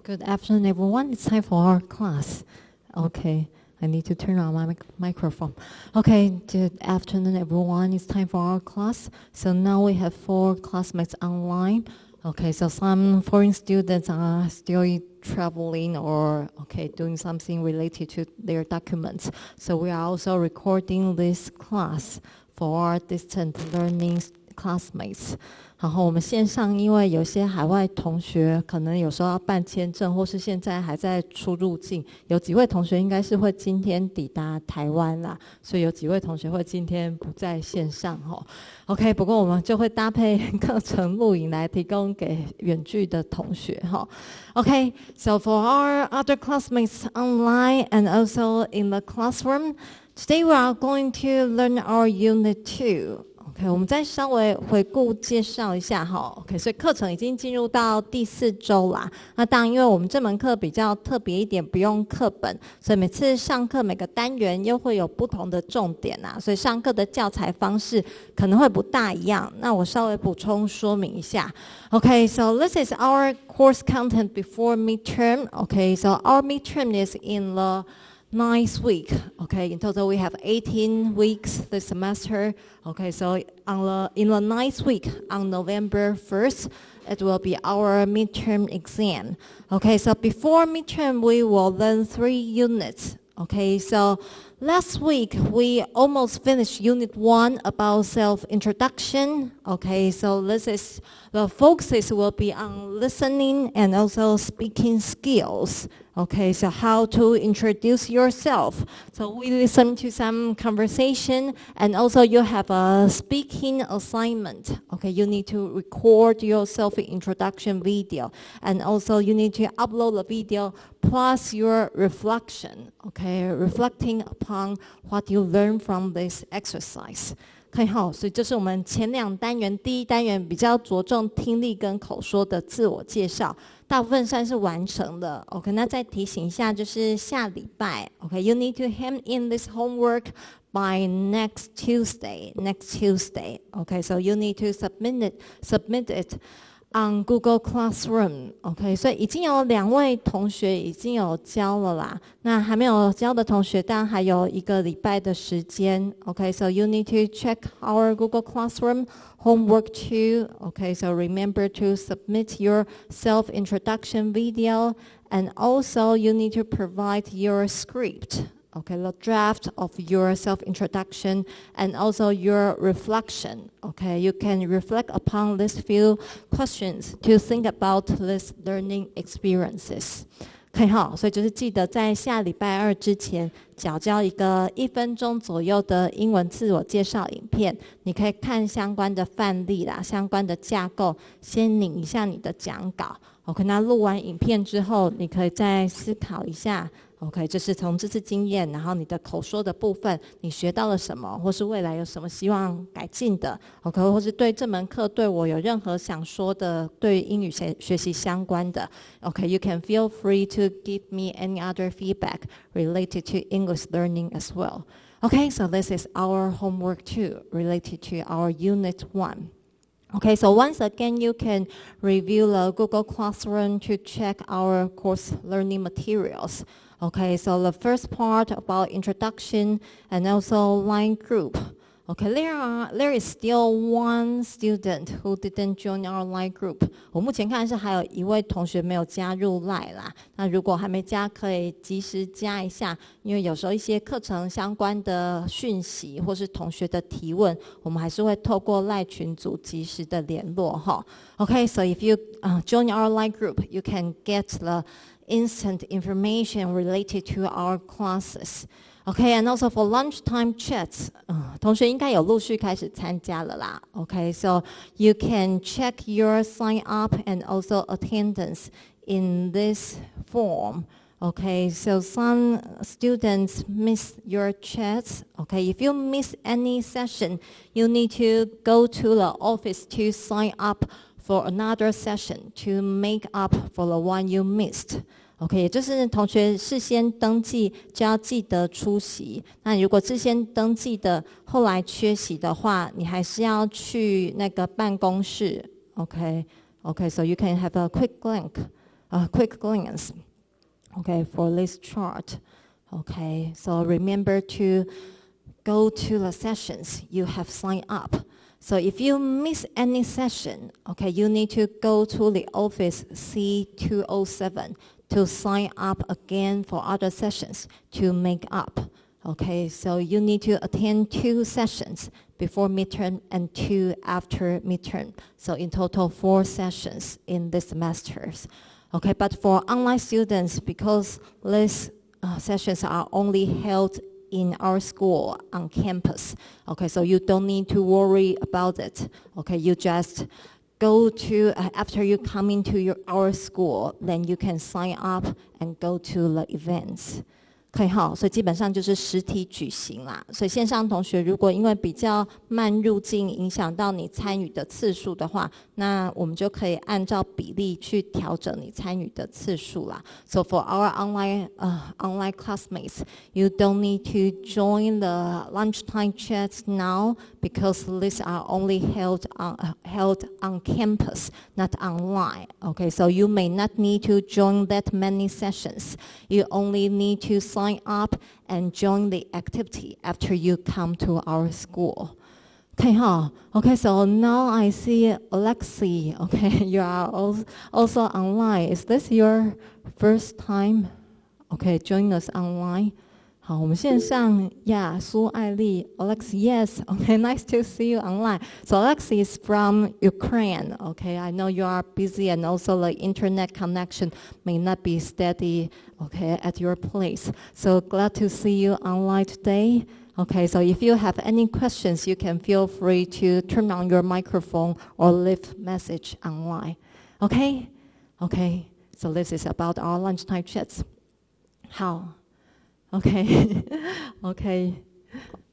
Good afternoon, everyone. It's time for our class. Okay, I need to turn on my microphone. Okay, good afternoon, everyone. It's time for our class. So now we have 4 classmates online. Okay, so some foreign students are still traveling or doing something related to their documents. So we are also recording this class for our distant learning classmates. 然后我们线上，因为有些海外同学可能有时候要办签证，或是现在还在出入境，有几位同学应该是会今天抵达台湾啦，所以有几位同学会今天不在线上OK， 不过我们就会搭配课程录影来提供给远距的同学OK, so for our other classmates online and also in the classroom, today we are going to learn our Unit 2.OK， 我们再稍微回顾介绍一下OK， 所以课程已经进入到第4周啦。那当然，因为我们这门课比较特别一点，不用课本，所以每次上课每个单元又会有不同的重点啦，所以上课的教材方式可能会不大一样。那我稍微补充说明一下。Okay, so this is our course content before midterm. Okay, so our midterm is in the 9th week. Okay, in total we have 18 weeks this semester. Okay, so in the 9th week, on November 1st, it will be our midterm exam. Okay, so before midterm, we will learn 3 units. Okay, so last week we almost finished Unit 1 about self-introduction. Okay, so the focus will be on listening and also speaking skills. Okay, so how to introduce yourself. So we listen to some conversation, and also you have a speaking assignment. Okay, you need to record your self-introduction video, and also you need to upload the video plus your reflection. Okay, reflecting upon what you learned from this exercise. 可以所以这是我们前2单元，第1单元比较着重听力跟口说的自我介绍，大部分算是完成的。OK， 那再提醒一下，就是下礼拜 ，OK，you need to hand in this homework by next Tuesday. Okay, so you need to submit it on Google Classroom. OK， 所以已经有2位同学已经有交了啦。那还没有交的同学，当然还有1个礼拜的时间。OK， so you need to check our Google Classroom homework 2. OK, so remember to submit your self-introduction video, and also you need to provide your script. Okay, the draft of your self-introduction and also your reflection. Okay, you can reflect upon these few questions to think about these learning experiences. 可以所以就是记得在下礼拜2之前缴交一个1分钟左右的英文自我介绍影片，你可以看相关的范例啦，相关的架构，先拧一下你的讲稿。OK， 那录完影片之后，你可以再思考一下。OK， 就是从这次经验，然后你的口说的部分，你学到了什么，或是未来有什么希望改进的 ，OK， 或是对这门课对我有任何想说的，对英语学习相关的 ，OK，you can feel free to give me any other feedback related to English learning as well. Okay, so this is our homework 2 related to our Unit 1. Okay, so once again, you can review the Google Classroom to check our course learning materials. Okay, so the first part about introduction and also line group. Okay, there is still 1 student who didn't join our line group. 我目前看是还有1位同学没有加入 LINE 啦。那如果还没加，可以及时加一下，因为有时候一些课程相关的讯息或是同学的提问，我们还是会透过 LINE 群组及时的联络Okay, so if you join our line group, you can get the instant information related to our classes. Okay, and also for lunchtime chats, 同学应该有陆续开始参加了啦。Okay, so you can check your sign up and also attendance in this form. Okay, so some students miss your chats. Okay, if you miss any session, you need to go to the office to sign up for another session to make up for the one you missed. OK， 也就是同学事先登记就要记得出席。那如果事先登记的后来缺席的话，你还是要去那个办公室。OK， so you can have a quick link quick glance, okay, for this chart. Okay, so remember to go to the sessions you have signed up. So if you miss any session, okay, you need to go to the office C207 to sign up again for other sessions to make up. Okay, so you need to attend 2 sessions before midterm and 2 after midterm. So in total 4 sessions in this semesters. Okay, but for online students, because these sessions are only held in our school on campus. Okay, so you don't need to worry about it. Okay, you just go to, after you come into our school, then you can sign up and go to the events. 可以哈，所以基本上就是实体举行啦。所以线上同学如果因为比较慢入境，影响到你参与的次数的话，那我们就可以按照比例去调整你参与的次数啦。So for our online classmates, you don't need to join the lunchtime chats now because these are only held on campus, not online. Okay, so you may not need to join that many sessions. You only need to sign up and join the activity after you come to our school. Okay, okay, so now I see Alexi. Okay, you are also online. Is this your first time? Okay, join us online. 好，我们线上 yeah, 苏爱丽 Alex, yes, okay, nice to see you online. So Alex is from Ukraine, okay, I know you are busy and also the internet connection may not be steady, okay, at your place. So glad to see you online today. Okay, so if you have any questions, you can feel free to turn on your microphone or leave message online. Okay? Okay, so this is about our lunchtime chats. How? Okay, okay.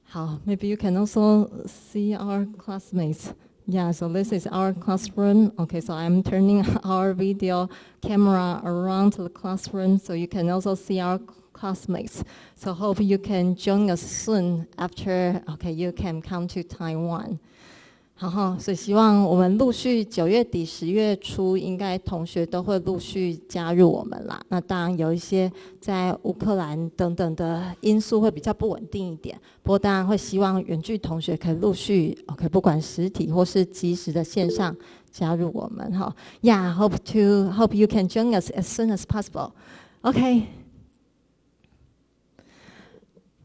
How? Maybe you can also see our classmates. Yeah, so this is our classroom. Okay, so I'm turning our video camera around the classroom so you can also see our classmates. So hope you can join us soon after, okay, you can come to Taiwan. 好哈，所以希望我们陆续9月底10月初，应该同学都会陆续加入我们啦。那当然有一些在乌克兰等等的因素会比较不稳定一点，不过当然会希望远距同学可以陆续 ，OK， 不管实体或是即时的线上加入我们哈。Yeah, hope you can join us as soon as possible. OK，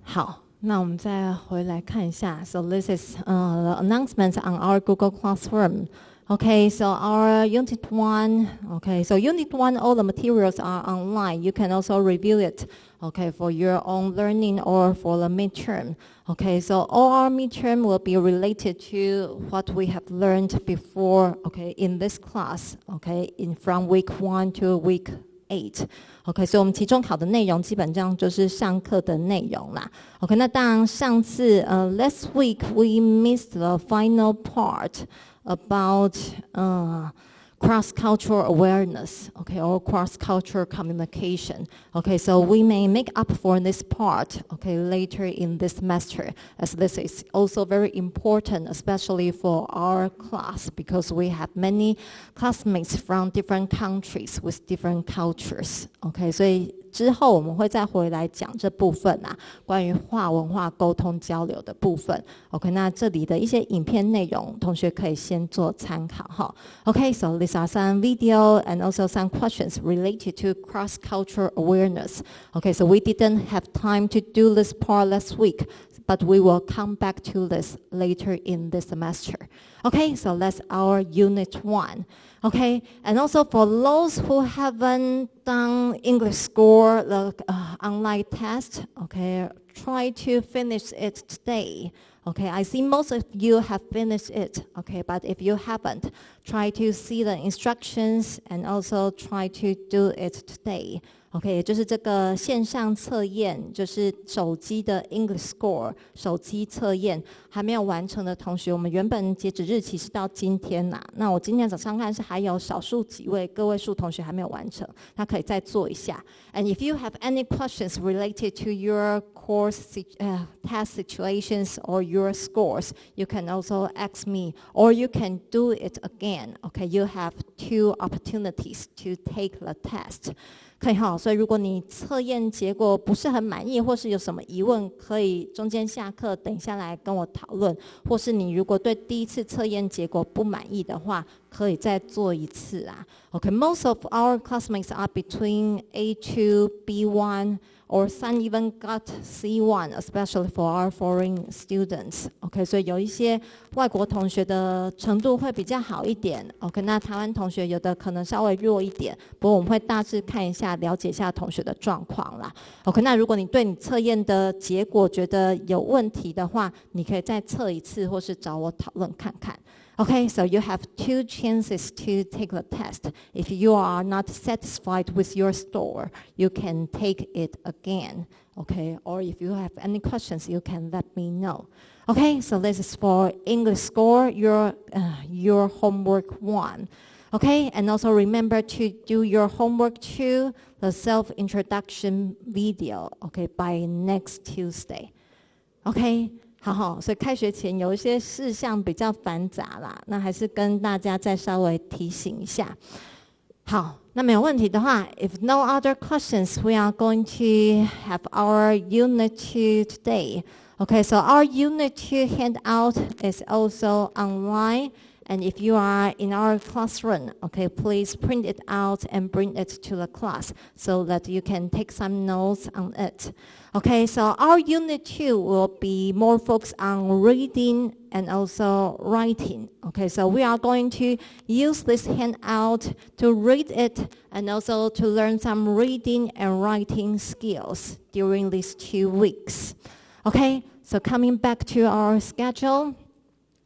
好。那我们再回来看一下 So this is the announcements on our Google Classroom. Okay, so our Unit 1, okay, so Unit 1, all the materials are online. You can also review it, okay, for your own learning or for the midterm. Okay, so all our midterm will be related to what we have learned before, okay, in this class, okay, from week 1 to week 8. OK， 所以我们期中考的内容基本上就是上课的内容啦。OK， 那当然上次last week we missed the final part about cross-cultural awareness, okay, or cross-cultural communication. Okay, so we may make up for this part, okay, later in this semester, as this is also very important, especially for our class, because we have many classmates from different countries with different cultures. Okay, 所以之后我们会再回来讲这部分啊，关于跨文化沟通交流的部分。OK， 那这里的一些影片内容，同学可以先做参考哈。OK， so these are some video and also some questions related to cross-cultural awareness. Okay, so we didn't have time to do this part last week, but we will come back to this later in this semester. Okay, so that's our Unit 1. Okay, and also for those who haven't done English score, the online test, okay, try to finish it today. Okay, I see most of you have finished it, okay, but if you haven't, try to see the instructions and also try to do it today. OK， 也就是这个线上测验，就是手机的 English Score 手机测验还没有完成的同学，我们原本截止日期是到今天呐。那我今天早上看是还有少数几位个位数同学还没有完成，那可以再做一下。And if you have any questions related to your course test situations or your scores, you can also ask me, or you can do it again. Okay, you have 2 opportunities to take the test. 可以哈，所以如果你测验结果不是很满意，或是有什么疑问，可以中间下课等一下来跟我讨论，或是你如果对第一次测验结果不满意的话，可以再做一次啊。Okay, most of our classmates are between A2, B1, or some even got C1, especially for our foreign students. Okay, 所以有一些外国同学的程度会比较好一点。Okay, 那台湾同学有的可能稍微弱一点，不过我们会大致看一下，了解一下同学的状况啦。Okay, 那如果你对你测验的结果觉得有问题的话，你可以再测一次，或是找我讨论看看。Okay, so you have 2 chances to take the test. If you are not satisfied with your score, you can take it again. Okay, or if you have any questions, you can let me know. Okay, so this is for English score, your homework 1. Okay, and also remember to do your homework 2, the self-introduction video, okay, by next Tuesday. Okay?好，所以开学前有一些事项比较繁杂啦，那还是跟大家再稍微提醒一下。好，那没有问题的话 ，if no other questions, we are going to have our Unit 2 today. Okay, so our Unit 2 handout is also online. And if you are in our classroom, okay, please print it out and bring it to the class so that you can take some notes on it. Okay, so our Unit 2 will be more focused on reading and also writing. Okay, so we are going to use this handout to read it and also to learn some reading and writing skills during these 2 weeks. Okay, so coming back to our schedule.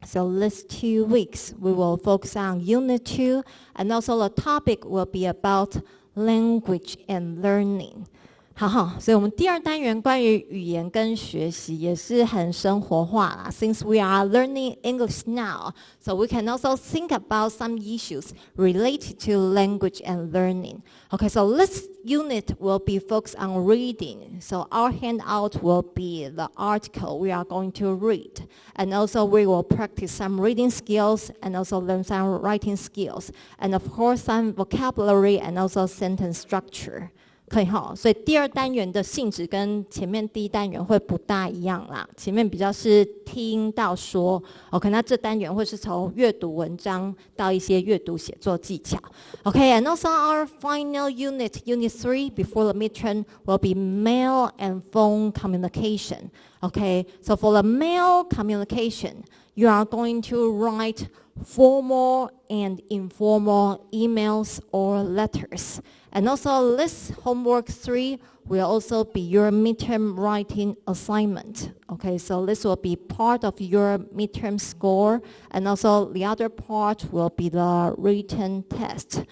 So these 2 weeks, we will focus on Unit 2, and also the topic will be about language and learning. 好，所以我们第2单元关于语言跟学习也是很生活化啦。Since we are learning English now, so we can also think about some issues related to language and learning. Okay, so this unit will be focused on reading. So our handout will be the article we are going to read. And also we will practice some reading skills and also learn some writing skills. And of course some vocabulary and also sentence structure. 可以哈，所以第2单元的性质跟前面第1单元会不大一样啦。前面比较是听到说 ，OK， 那这单元会是从阅读文章到一些阅读写作技巧。Okay, and also our final unit, Unit 3, before the midterm, will be mail and phone communication. Okay, so for the mail communication, you are going to write formal and informal emails or letters. And also this homework 3 will also be your midterm writing assignment. Okay, so this will be part of your midterm score, and also the other part will be the written test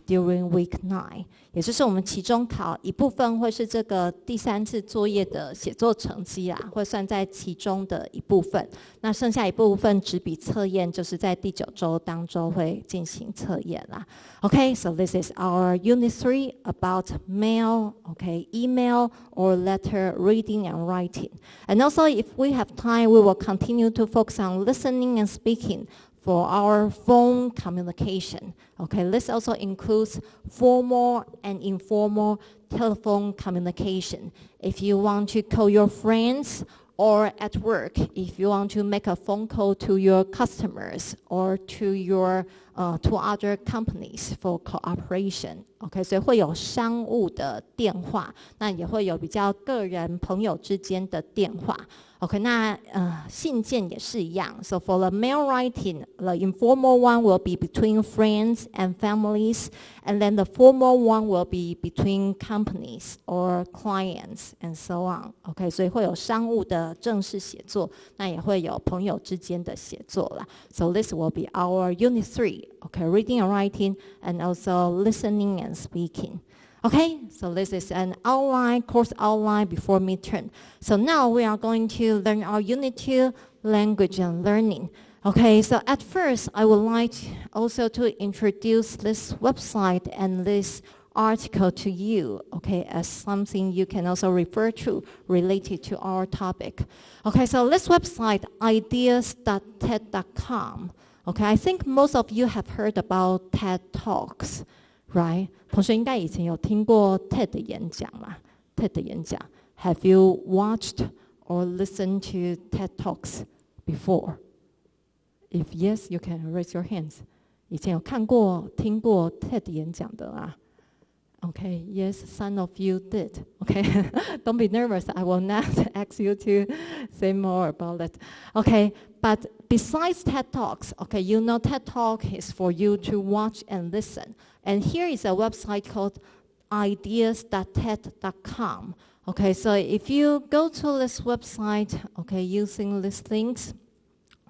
during week 9. 也就是我们期中考一部分会是这个第3次作业的写作成绩啦，会算在其中的一部分。那剩下一部分纸笔测验就是在第9周当周会进行测验啦。Okay, so this is our Unit 3 about mail, okay, email or letter reading and writing. And also if we have time, we will continue to focus on listening and speaking for our phone communication. Okay, this also includes formal and informal telephone communication. If you want to call your friends or at work, if you want to make a phone call to your customers or to other companies for cooperation. Okay, 所以会有商务的电话，那也会有比较个人朋友之间的电话。Okay, 那信件也是一样。So for the mail writing, the informal one will be between friends and families, and then the formal one will be between companies or clients and so on. Okay, 所以会有商务的正式写作，那也会有朋友之间的写作啦。So this will be our Unit 3. Okay, reading and writing, and also listening and speaking. Okay, so this is an course outline before midterm. So now we are going to learn our Unit 2, language and learning. Okay, so at first I would like also to introduce this website and this article to you, okay, as something you can also refer to related to our topic. Okay, so this website, ideas.ted.com, okay, I think most of you have heard about TED Talks, right? 同学应该以前有听过 TED 的演讲嘛 ？TED 的演讲 ，Have you watched or listened to TED Talks before? If yes, you can raise your hands. 以前有看过、听过 TED 演讲的啊 ？Okay, yes, some of you did. Okay, don't be nervous. I will not ask you to say more about it. Okay, but besides TED Talks, okay, you know TED Talk is for you to watch and listen. And here is a website called ideas.ted.com. Okay, so if you go to this website, okay, using these links,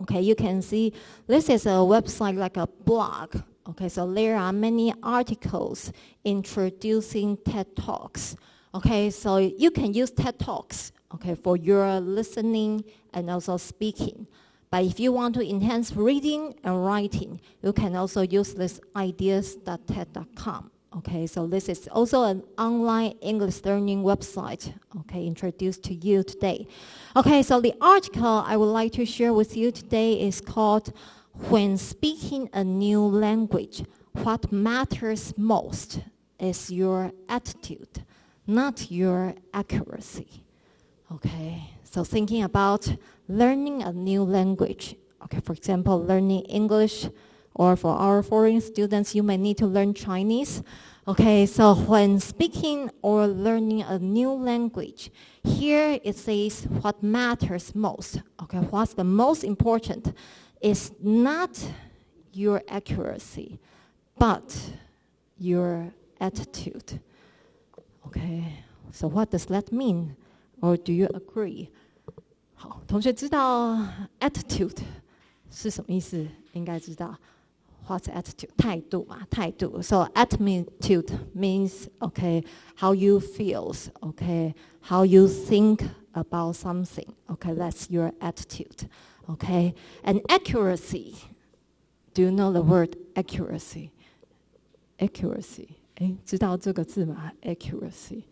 okay, you can see this is a website like a blog. Okay, so there are many articles introducing TED Talks. Okay, so you can use TED Talks, okay, for your listening and also speaking. But if you want to enhance reading and writing, you can also use this ideas.ted.com. Okay, so this is also an online English learning website, okay, introduced to you today. Okay, so the article I would like to share with you today is called When Speaking a New Language, What Matters Most is Your Attitude, not your accuracy. Okay, so thinking about learning a new language, okay, for example, learning English, or for our foreign students, you may need to learn Chinese. Okay, so when speaking or learning a new language, here it says what matters most. Okay, what's the most important is not your accuracy, but your attitude. Okay, so what does that mean? Or do you agree? 好，同学知道 attitude 是什么意思？应该知道。What's attitude? 态度嘛，态度。So attitude means, okay, how you feels, okay, how you think about something. Okay, that's your attitude. Okay, and accuracy. Do you know the word accuracy? Accuracy. 哎，知道这个字吗 ？Accuracy.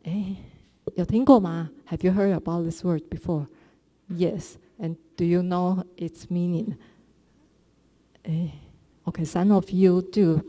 哎，有听过吗 ？Have you heard about this word before? Yes. And do you know its meaning? Okay, some of you do.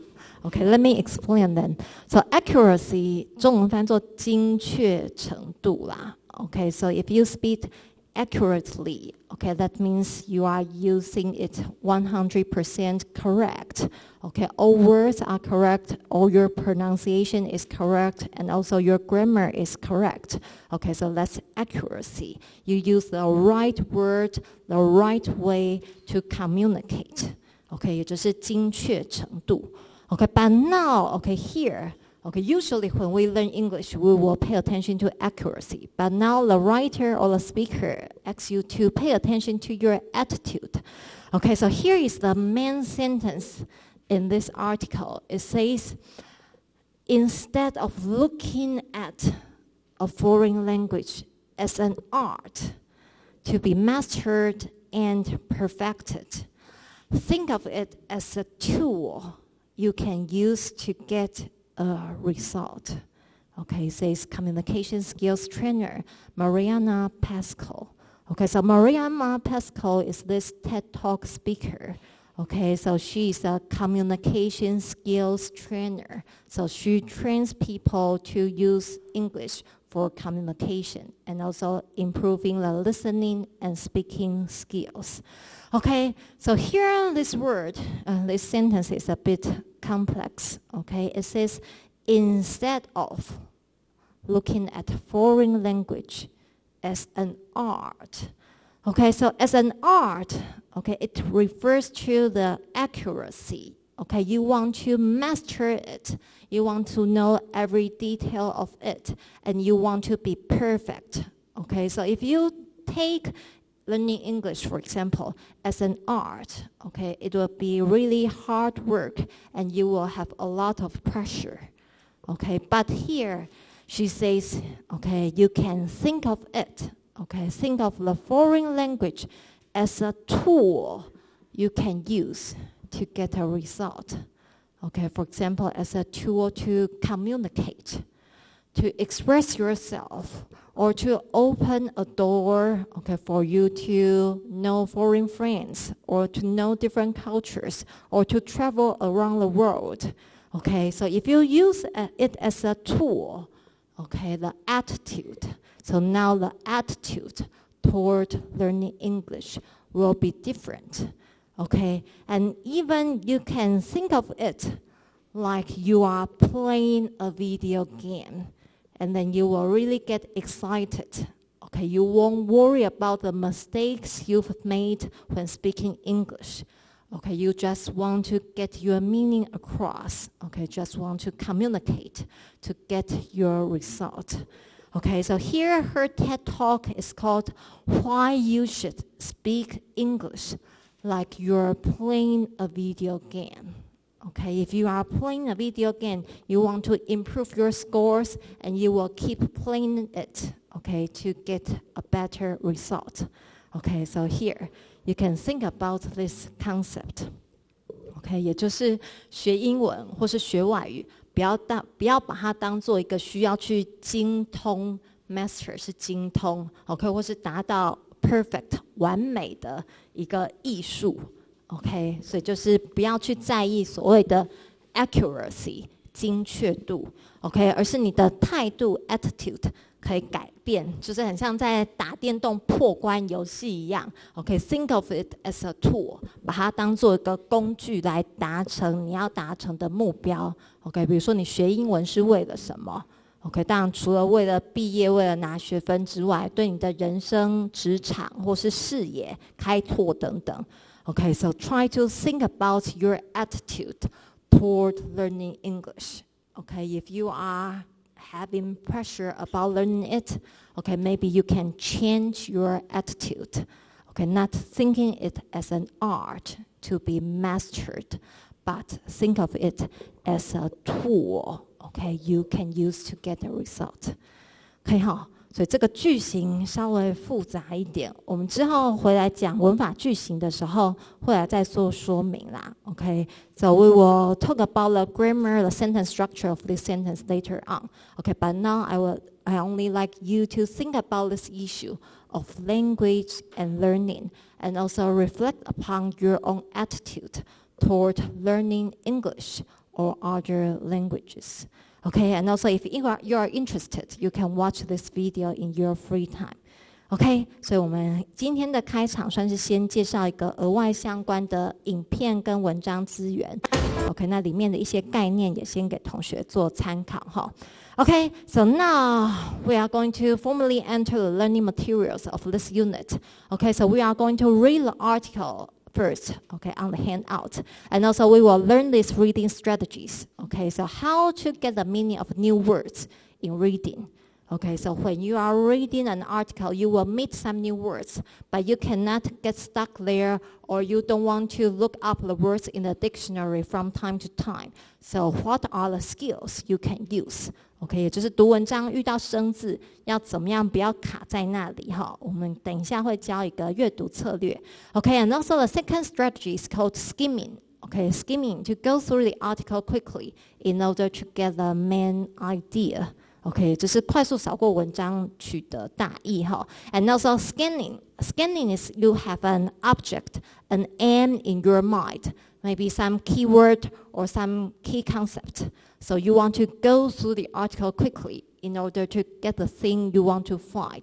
Okay, let me explain then. So accuracy, 中文翻作精确程度啦。Okay, so if you speak accurately, okay, that means you are using it 100% correct. Okay, all words are correct, all your pronunciation is correct, and also your grammar is correct. Okay, so that's accuracy. You use the right word, the right way to communicate. Okay, 也就是精确程度。Okay, but now, okay, here, okay, usually when we learn English, we will pay attention to accuracy. But now the writer or the speaker asks you to pay attention to your attitude. Okay, so here is the main sentence in this article. It says, instead of looking at a foreign language as an art to be mastered and perfected, think of it as a tool you can use to get a result. Okay, says communication skills trainer Mariana Pascal. Okay, so Mariana Pascal is this TED Talk speaker. Okay, so she's a communication skills trainer. So she trains people to use English for communication and also improving the listening and speaking skills. Okay, so here this word, this sentence is a bit complex. Okay, it says instead of looking at foreign language as an art. Okay, so as an art, okay, it refers to the accuracy. Okay, you want to master it. You want to know every detail of it, and you want to be perfect. Okay, so if you take learning English, for example, as an art, okay, it will be really hard work, and you will have a lot of pressure. Okay, but here she says, okay, you can think of it. Okay, think of the foreign language as a tool you can use to get a result. Okay, for example, as a tool to communicate, to express yourself, or to open a door, okay, for you to know foreign friends, or to know different cultures, or to travel around the world. Okay, so if you use it as a tool, okay, the attitude. So now the attitude toward learning English will be different. Okay, and even you can think of it like you are playing a video game, and then you will really get excited. Okay, you won't worry about the mistakes you've made when speaking English. Okay, you just want to get your meaning across. Okay, just want to communicate to get your result. Okay, so here her TED Talk is called Why You Should Speak English Like You're Playing a Video Game. Okay, if you are playing a video game, you want to improve your scores and you will keep playing it, okay, to get a better result. Okay, so here you can think about this concept. Okay, 也就是学英文或是学外语，不要把它当做一个需要去精通 master 是精通 ，OK， 或是达到 perfect 完美的一个艺术 ，OK， 所以就是不要去在意所谓的 accuracy 精确度 ，OK， 而是你的态度 attitude 可以改变，就是很像在打电动破关游戏一样 ，OK，think of it as a tool， 把它当做一个工具来达成你要达成的目标 ，OK， 比如说你学英文是为了什么 ？OK， 当然除了为了毕业、为了拿学分之外，对你的人生、职场或是视野开拓等等。OK，so try to think about your attitude toward learning English. Okay, if you are having pressure about learning it, okay, maybe you can change your attitude. Okay, not thinking it as an art to be mastered, but think of it as a tool, okay, you can use to get a result. 可以哈，所以这个句型稍微复杂一点，我们之后回来讲文法句型的时候，会来再做说明啦。Okay, so we will talk about the grammar, the sentence structure of this sentence later on. Okay, but now I only like you to think about this issue of language and learning, and also reflect upon your own attitude toward learning English or other languages. Okay, and also if you are interested, you can watch this video in your free time. OK， 所以我们今天的开场算是先介绍一个额外相关的影片跟文章资源。OK， 那里面的一些概念也先给同学做参考哈。Okay, so now we are going to formally enter the learning materials of this unit. Okay, so we are going to read the article first, okay, on the handout. And also we will learn these reading strategies. Okay, so how to get the meaning of new words in reading. Okay, so when you are reading an article, you will meet some new words, but you cannot get stuck there, or you don't want to look up the words in the dictionary from time to time. So what are the skills you can use? OK， 也就是读文章遇到生字要怎么样不要卡在那里哈。我们等一下会教一个阅读策略。OK，and also the second strategy is called skimming. Okay, skimming to go through the article quickly in order to get the main idea. OK， 就是快速扫过文章取得大意哈。And also scanning. Scanning is you have an object, an aim in your mind, maybe some keyword or some key concept. So you want to go through the article quickly in order to get the thing you want to find.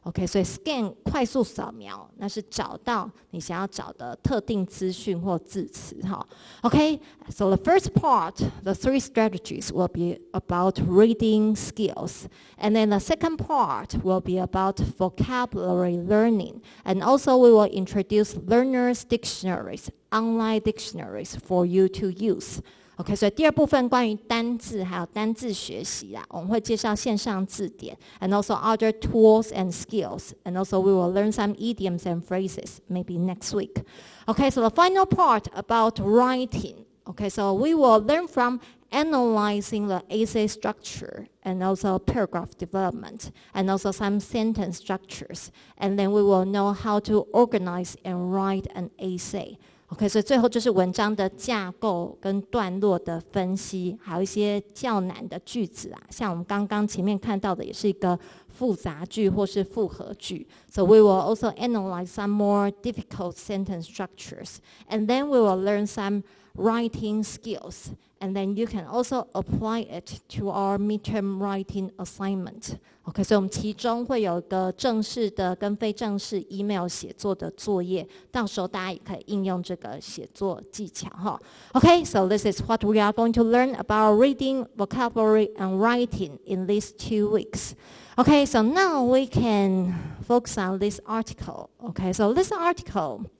OK， 所以 scan 快速扫描，那是找到你想要找的特定资讯或字词哈。OK， so the first part, the three strategies will be about reading skills, and then the second part will be about vocabulary learning, and also we will introduce learners' dictionaries, online dictionaries for you to use. OK， 所以第二部分关于单字还有单字学习啦，我们会介绍线上字典 and also other tools and skills, and also we will learn some idioms and phrases maybe next week. OK, so the final part about writing. OK, so we will learn from analyzing the essay structure and also paragraph development and also some sentence structures, and then we will know how to organize and write an essay. OK， 所以最后就是文章的架构跟段落的分析，还有一些较难的句子啊，像我们刚刚前面看到的，也是一个复杂句或是复合句。So we will also analyze some more difficult sentence structures, and then we will learn some writing skills, and then you can also apply it to our midterm writing assignment. OK， 所以我们其中会有一个正式的跟非正式 email 写作的作业，到时候大家也可以应用这个写作技巧哈。OK, so this is what we are going to learn about reading, vocabulary, and writing in these 2 weeks. Okay, so now we can focus on this article. Okay, so this article,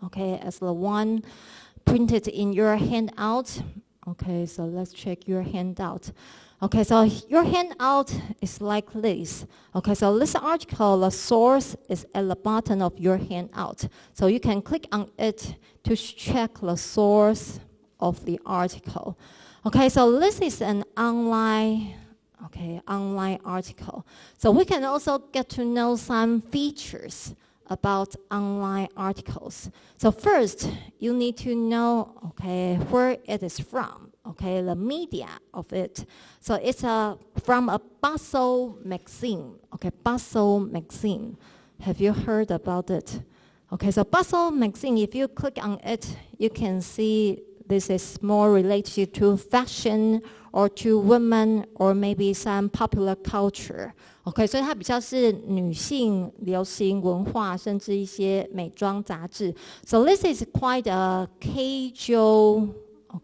okay, as the one printed in your handout. Okay, so let's check your handout. Okay, so your handout is like this. Okay, so this article, the source is at the bottom of your handout. So you can click on it to check the source of the article. Okay, so this is an online article. So we can also get to know some features about online articles. So first, you need to know, okay, where it is from, okay, the media of it. So it's from a Bustle magazine, okay, Bustle magazine. Have you heard about it? Okay, so Bustle magazine, if you click on it, you can see this is more related to fashion or to women or maybe some popular culture. OK， 所以它比较是女性流行文化，甚至一些美妆杂志。So this is quite a casual,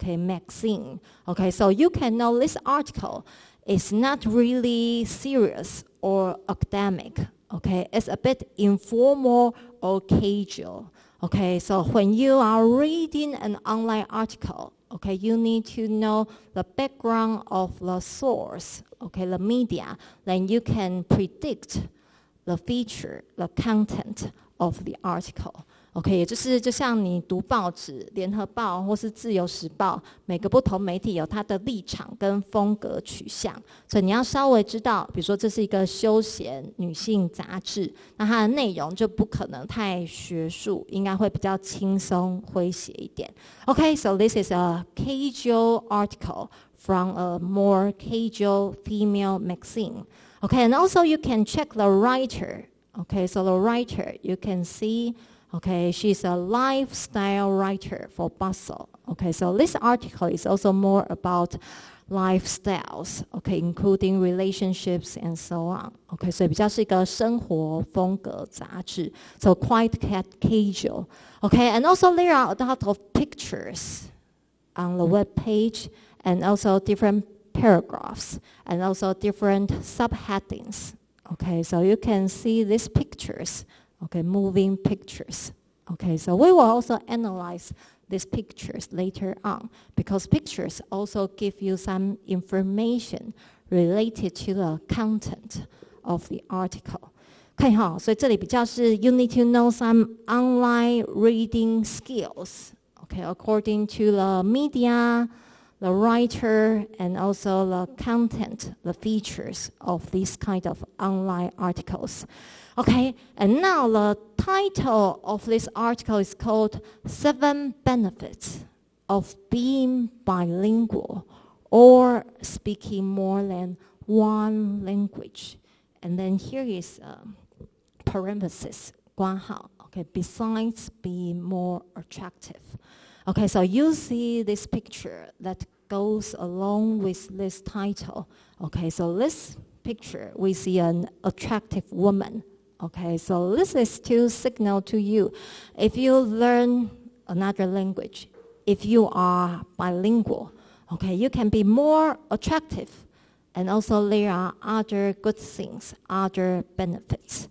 magazine. OK, so you can know this article is not really serious or academic. OK, it's a bit informal or casual. OK, so when you are reading an online article, okay, you need to know the background of the source, okay, the media. Then you can predict the feature, the content of the article. OK， 也就是就像你读报纸，联合报或是自由时报，每个不同媒体有它的立场跟风格取向，所以你要稍微知道，比如说这是一个休闲女性杂志，那它的内容就不可能太学术，应该会比较轻松诙谐一点。OK, so this is a casual article from a more casual female magazine. OK, and also you can check the writer. OK, so the writer, you can see.Okay, she's a lifestyle writer for Bustle. Okay, so this article is also more about lifestyles, okay, including relationships and so on. Okay, 所以比较是一个生活风格杂志 so quite casual. Okay, and also there are a lot of pictures on the web page and also different paragraphs and also different subheadings. Okay, so you can see these pictures.Okay, moving pictures. Okay, so we will also analyze these pictures later on because pictures also give you some information related to the content of the article. 看哈，所以这里比较是 you need to know some online reading skills. Okay, according to the media, the writer, and also the content, the features of these kind of online articles.Okay, and now the title of this article is called 7 Benefits of Being Bilingual or Speaking More Than One Language. And then here is parenthesis, 括号, okay, besides being more attractive. Okay, so you see this picture that goes along with this title. Okay, so this picture, we see an attractive woman.Okay, so this is to signal to you, if you learn another language, if you are bilingual, okay, you can be more attractive. And also there are other good things, other benefits.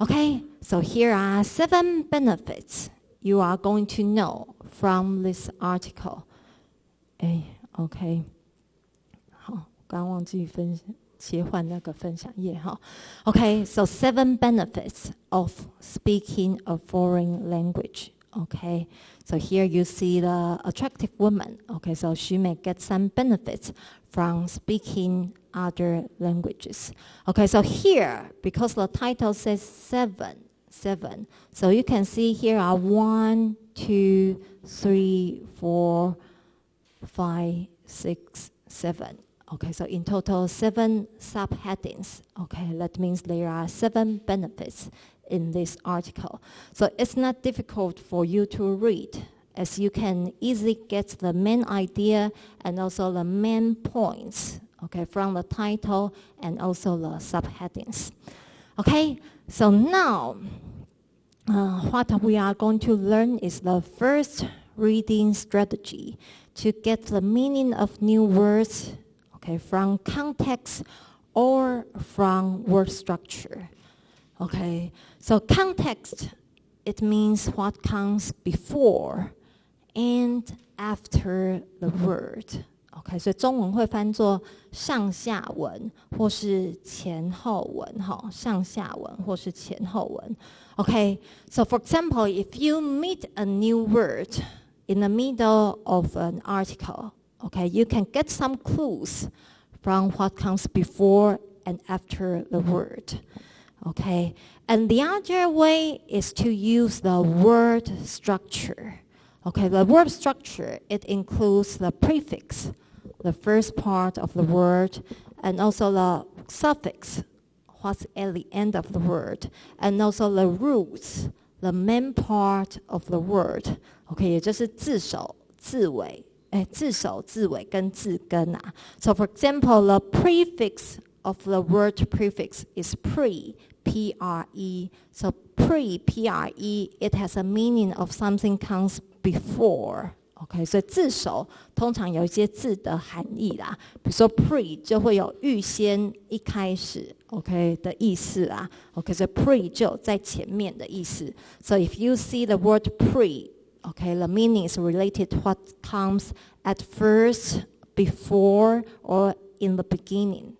Okay, so here are 7 benefits you are going to know from this article. Okay, 好，刚忘记分享。切换那个分享页哈 Okay, so 7 benefits of speaking a foreign language. Okay, so here you see the attractive woman. Okay, so she may get some benefits from speaking other languages. Okay, so here, because the title says 7, 7. So you can see here are 1, 2, 3, 4, 5, 6, 7. Okay, so in total 7 subheadings. Okay, that means there are 7 benefits in this article. So it's not difficult for you to read, as you can easily get the main idea and also the main points, okay, from the title and also the subheadings. Okay, so now what we are going to learn is the first reading strategy to get the meaning of new words, okay, from context or from word structure. Okay, so context, it means what comes before and after the word. Okay, 所以中文会翻作上下文或是前后文，上下文或是前后文。Okay, so for example, if you meet a new word in the middle of an article, okay, you can get some clues from what comes before and after the word. Okay, and the other way is to use the word structure. Okay, the word structure, it includes the prefix, the first part of the word, and also the suffix, what's at the end of the word, and also the roots, the main part of the word. Okay, 也就是字首、字尾，字首、字尾跟字根啊。So for example, the prefix of the word prefix is pre, P-R-E. So pre, P-R-E, it has a meaning of something comes before. OK， 所以字首通常有一些字的含义啦，比如说 pre 就会有预先、一开始 OK 的意思啦。OK， 所以 pre 就有在前面的意思。So if you see the word pre, OK, the meaning is related to what comes at first, before, or in the beginning.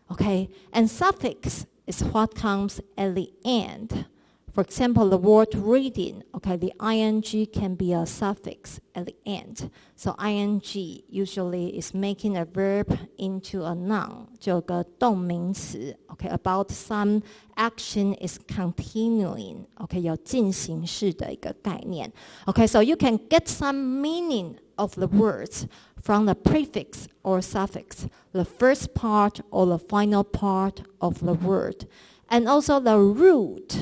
OK, and suffix is what comes at the end. For example, the word reading, okay, the ing can be a suffix at the end. So ing usually is making a verb into a noun, 就有个动名词 okay, about some action is continuing, okay, 有进行式的一个概念 Okay, so you can get some meaning of the words from the prefix or suffix, the first part or the final part of the word, and also the root,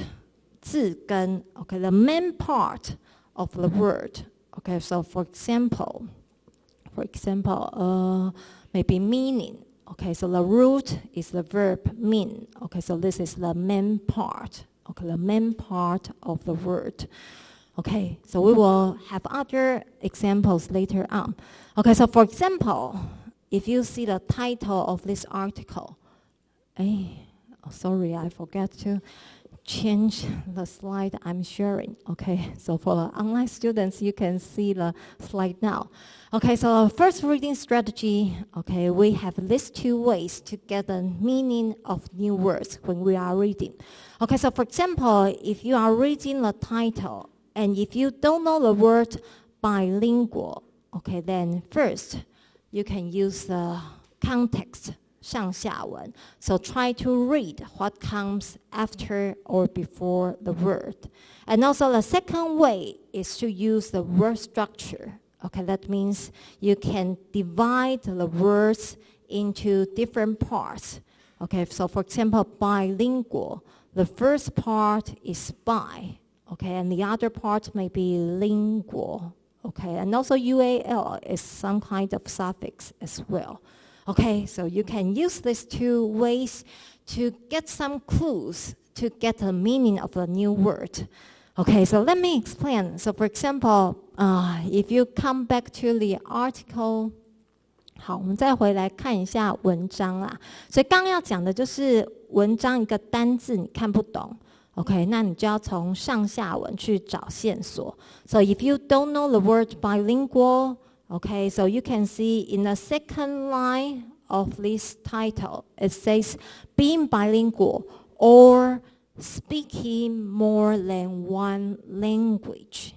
字根 okay, the main part of the word. Okay, so for example, maybe meaning. Okay, so the root is the verb mean. Okay, so this is the main part. Okay, the main part of the word. Okay, so we will have other examples later on. Okay, so for example, if you see the title of this article, sorry, I forgot to change the slide I'm sharing. Okay, so for the online students, you can see the slide now. Okay, so first reading strategy, okay, we have these 2 ways to get the meaning of new words when we are reading. Okay, so for example, if you are reading the title and if you don't know the word bilingual, okay, then first you can use the context, 上下文. So try to read what comes after or before the word. And also the second way is to use the word structure. Okay, that means you can divide the words into different parts. Okay, so for example, bilingual, the first part is bi, okay, and the other part may be lingual. Okay, and also UAL is some kind of suffix as well. Okay, so you can use these 2 ways to get some clues to get the meaning of a new word. Okay, so let me explain. So for example, if you come back to the article, 好，我们再回来看一下文章啦。所以刚刚要讲的就是文章一个单字你看不懂 ，OK， 那你就要从上下文去找线索。So if you don't know the word bilingual, okay, so you can see in the second line of this title, it says being bilingual or speaking more than one language.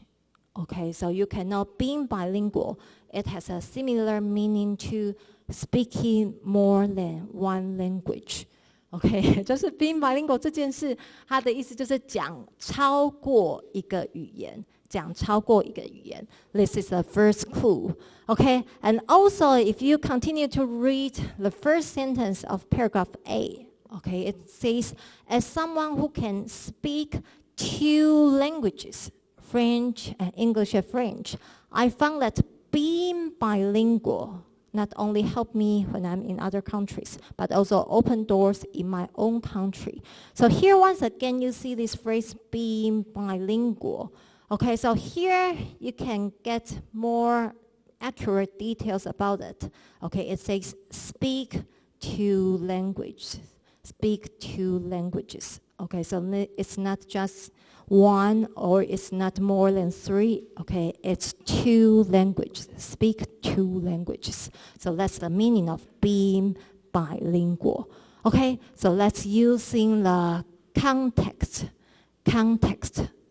Okay, so you can know being bilingual, it has a similar meaning to speaking more than one language. OK， 就是 being bilingual 这件事，它的意思就是讲超过一个语言，讲超过一个语言。This is the first clue. Okay, and also if you continue to read the first sentence of paragraph A, okay, it says, as someone who can speak 2 languages, French and English and French, I found that being bilingual not only helped me when I'm in other countries, but also open doors in my own country. So here once again you see this phrase being bilingual. Okay, so here you can get more accurate details about it. Okay, it says speak 2 languages. Speak 2 languages. Okay, so it's not just 1 or it's not more than 3. Okay, it's 2 languages. Speak 2 languages. So that's the meaning of being bilingual. Okay, so let's using the context,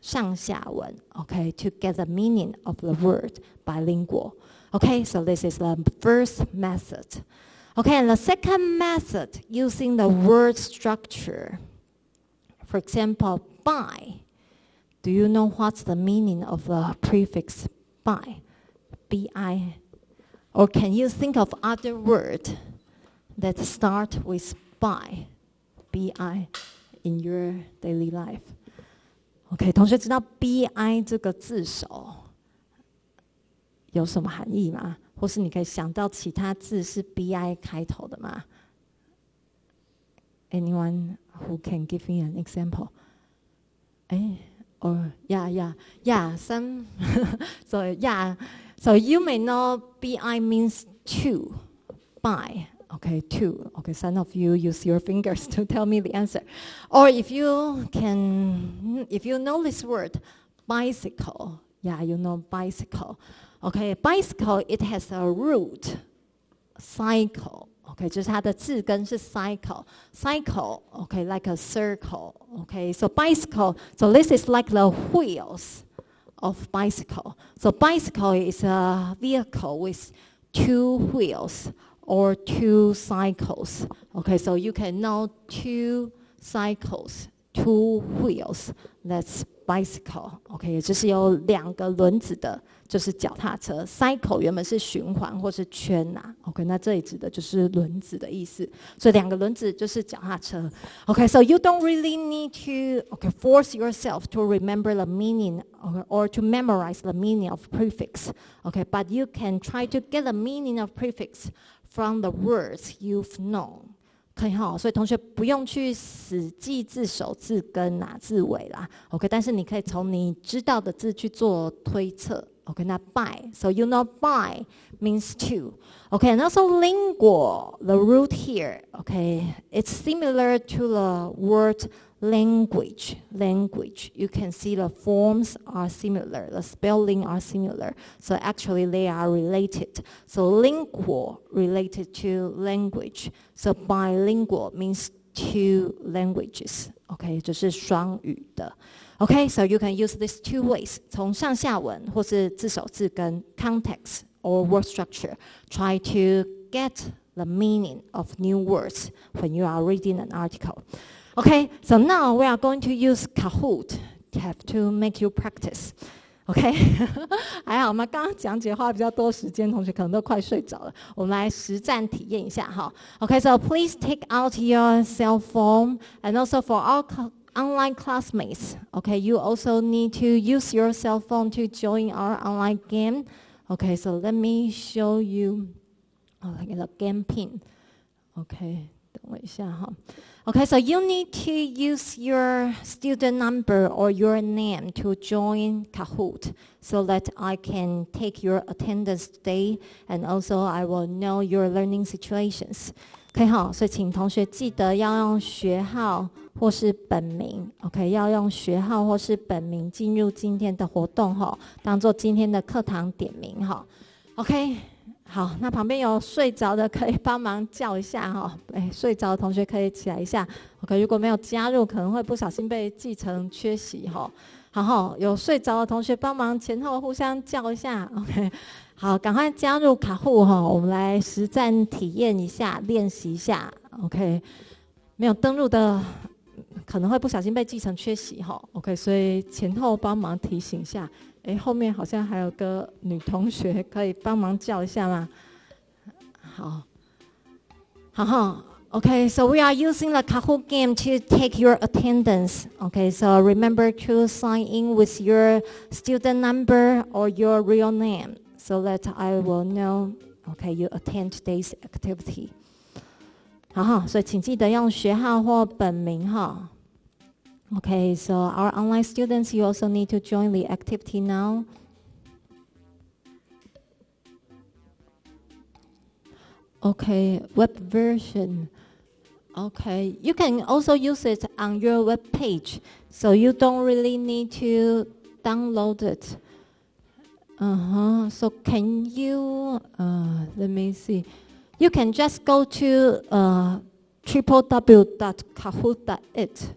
上下文, okay, to get the meaning of the word bilingual. Okay, so this is the first method. Okay, and the second method, using the word structure. For example, by. Do you know what's the meaning of the prefix by? B-I. Or can you think of other words that start with by? B-I in your daily life. OK， 同学知道 bi 这个字首有什么含义吗？或是你可以想到其他字是 bi 开头的吗？ Anyone who can give me an example? Or some. So you may know bi means two, by. Okay, 2. Okay, some of you use your fingers to tell me the answer. Or if you know this word, bicycle. Yeah, you know bicycle. Okay, bicycle, it has a root, cycle. Okay, 就是它的字根是 cycle. Cycle, okay, like a circle. Okay, so bicycle, so this is like the wheels of bicycle. So bicycle is a vehicle with 2 wheels. Or 2 cycles. Okay, so you can know 2 cycles, 2 wheels. That's bicycle. Okay, 也就是有2个轮子的，就是脚踏车。Cycle 原本是循环或是圈呐。OK， 那这里指的就是轮子的意思。所以2个轮子就是脚踏车。Okay, so you don't really need to force yourself to remember the meaning or to memorize the meaning of prefix. Okay, but you can try to get the meaning of prefix from the words you've known. 可以哈，所以同学不用去死记字首、字根啊、字尾啦。OK， 但是你可以从你知道的字去做推测。OK， 那 by, so you know by means 2. Okay, and also lingual, the root here, okay, it's similar to the word language. Language, you can see the forms are similar, the spelling are similar. So actually they are related. So lingual related to language. So bilingual means 2 languages. Okay, 就是双语的。Okay, so you can use these 2 ways. 从上下文或是字首字根 context or word structure. Try to get the meaning of new words when you are reading an article. Okay, so now we are going to use Kahoot. Have to make you practice. Okay, 还好吗？刚刚讲解花比较多时间，同学可能都快睡着了。我们来实战体验一下哈。Okay, so please take out your cell phone, and also for our online classmates. Okay, you also need to use your cell phone to join our online game. Okay, so let me show you the game pin. Okay, 等我一下哈。Okay, so you need to use your student number or your name to join Kahoot so that I can take your attendance today, and also I will know your learning situations. 可以好，所以请同学记得要用学号或是本名 ，OK， 要用学号或是本名进入今天的活动哈，当做今天的课堂点名哈 ，OK。好，那旁边有睡着的可以帮忙叫一下哈，睡着的同学可以起来一下。OK， 如果没有加入，可能会不小心被记成缺席哈。好，有睡着的同学帮忙前后互相叫一下。OK， 好，赶快加入卡户哈，我们来实战体验一下，练习一下。OK，没有登录的，可能会不小心被记成缺席哈。OK， 所以前后帮忙提醒一下。哎，后面好像还有个女同学，可以帮忙叫一下吗？好，好哈。Okay, so we are using the Kahoot game to take your attendance. Okay, so remember to sign in with your student number or your real name so that I will know, okay, you attend today's activity. 好哈，所以请记得用学号或本名哈。Okay, so our online students, you also need to join the activity now. Okay, web version. Okay, you can also use it on your web page, so you don't really need to download it. So can you, let me see. You can just go to www.kahoot.it.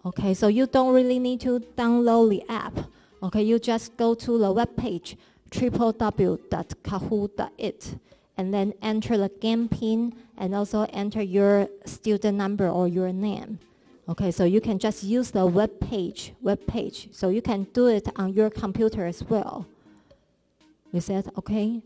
Okay, so you don't really need to download the app. Okay, you just go to the web page, www.kahoot.it. And then enter the game pin and also enter your student number or your name. Okay, so you can just use the web page. So you can do it on your computer as well. Is that okay?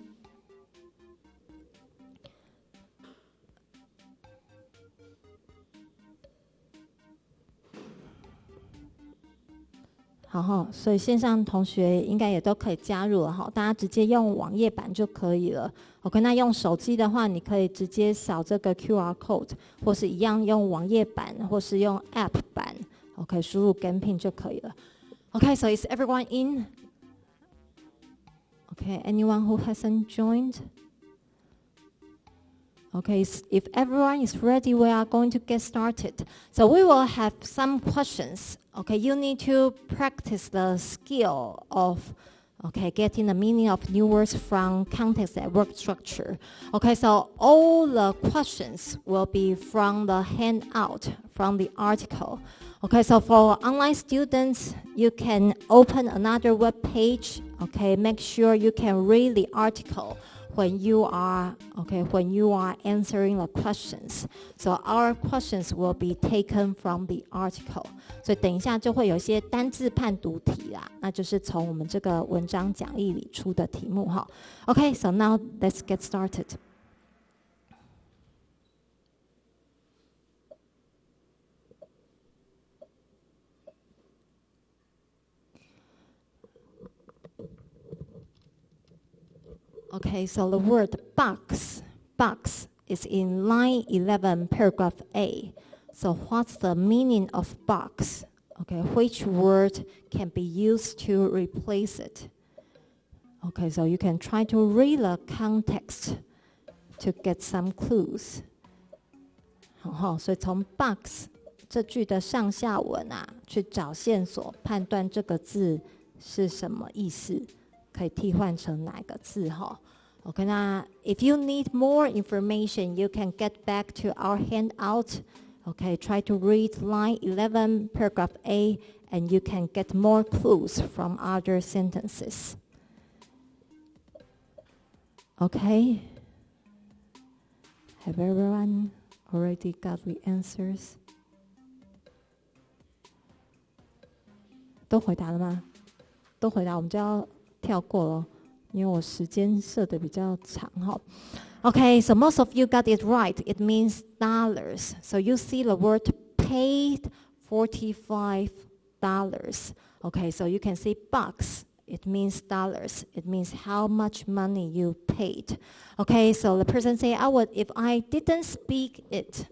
好，所以线上同学应该也都可以加入了哈，大家直接用网页版就可以了。OK， 那用手机的话，你可以直接扫这个 QR code， 或是一样用网页版，或是用 App 版。OK， 输入 game pin 就可以了。OK， so is everyone in? Okay, anyone who hasn't joined? Okay, if everyone is ready, we are going to get started. So we will have some questions. Okay, you need to practice the skill of getting the meaning of new words from context and work structure. Okay, so all the questions will be from the handout, from the article. Okay, so for online students, you can open another web page. Okay, make sure you can read the article when you are answering the questions. So our questions will be taken from the article. 所以等一下就会有一些单字判读题啦，那就是从我们这个文章讲义里出的题目哈。Okay, so now let's get started. Okay, so the word box is in line 11, paragraph A. So what's the meaning of box? Okay, which word can be used to replace it? Okay, so you can try to read the context to get some clues. 好，所以从 box 这句的上下文啊，去找线索，判断这个字是什么意思。可以替换成哪个字哈 ？OK， 那 if you need more information, you can get back to our handout. Okay, try to read line 11, paragraph A, and you can get more clues from other sentences. Okay. Have everyone already got the answers? 都回答了吗？都回答，我们就要跳过了，因为我时间设的比较长哈。Okay, so most of you got it right. It means dollars. So you see the word paid, $45. Okay, so you can see bucks. It means dollars. It means how much money you paid. Okay, so the person say, I would if I didn't speak it.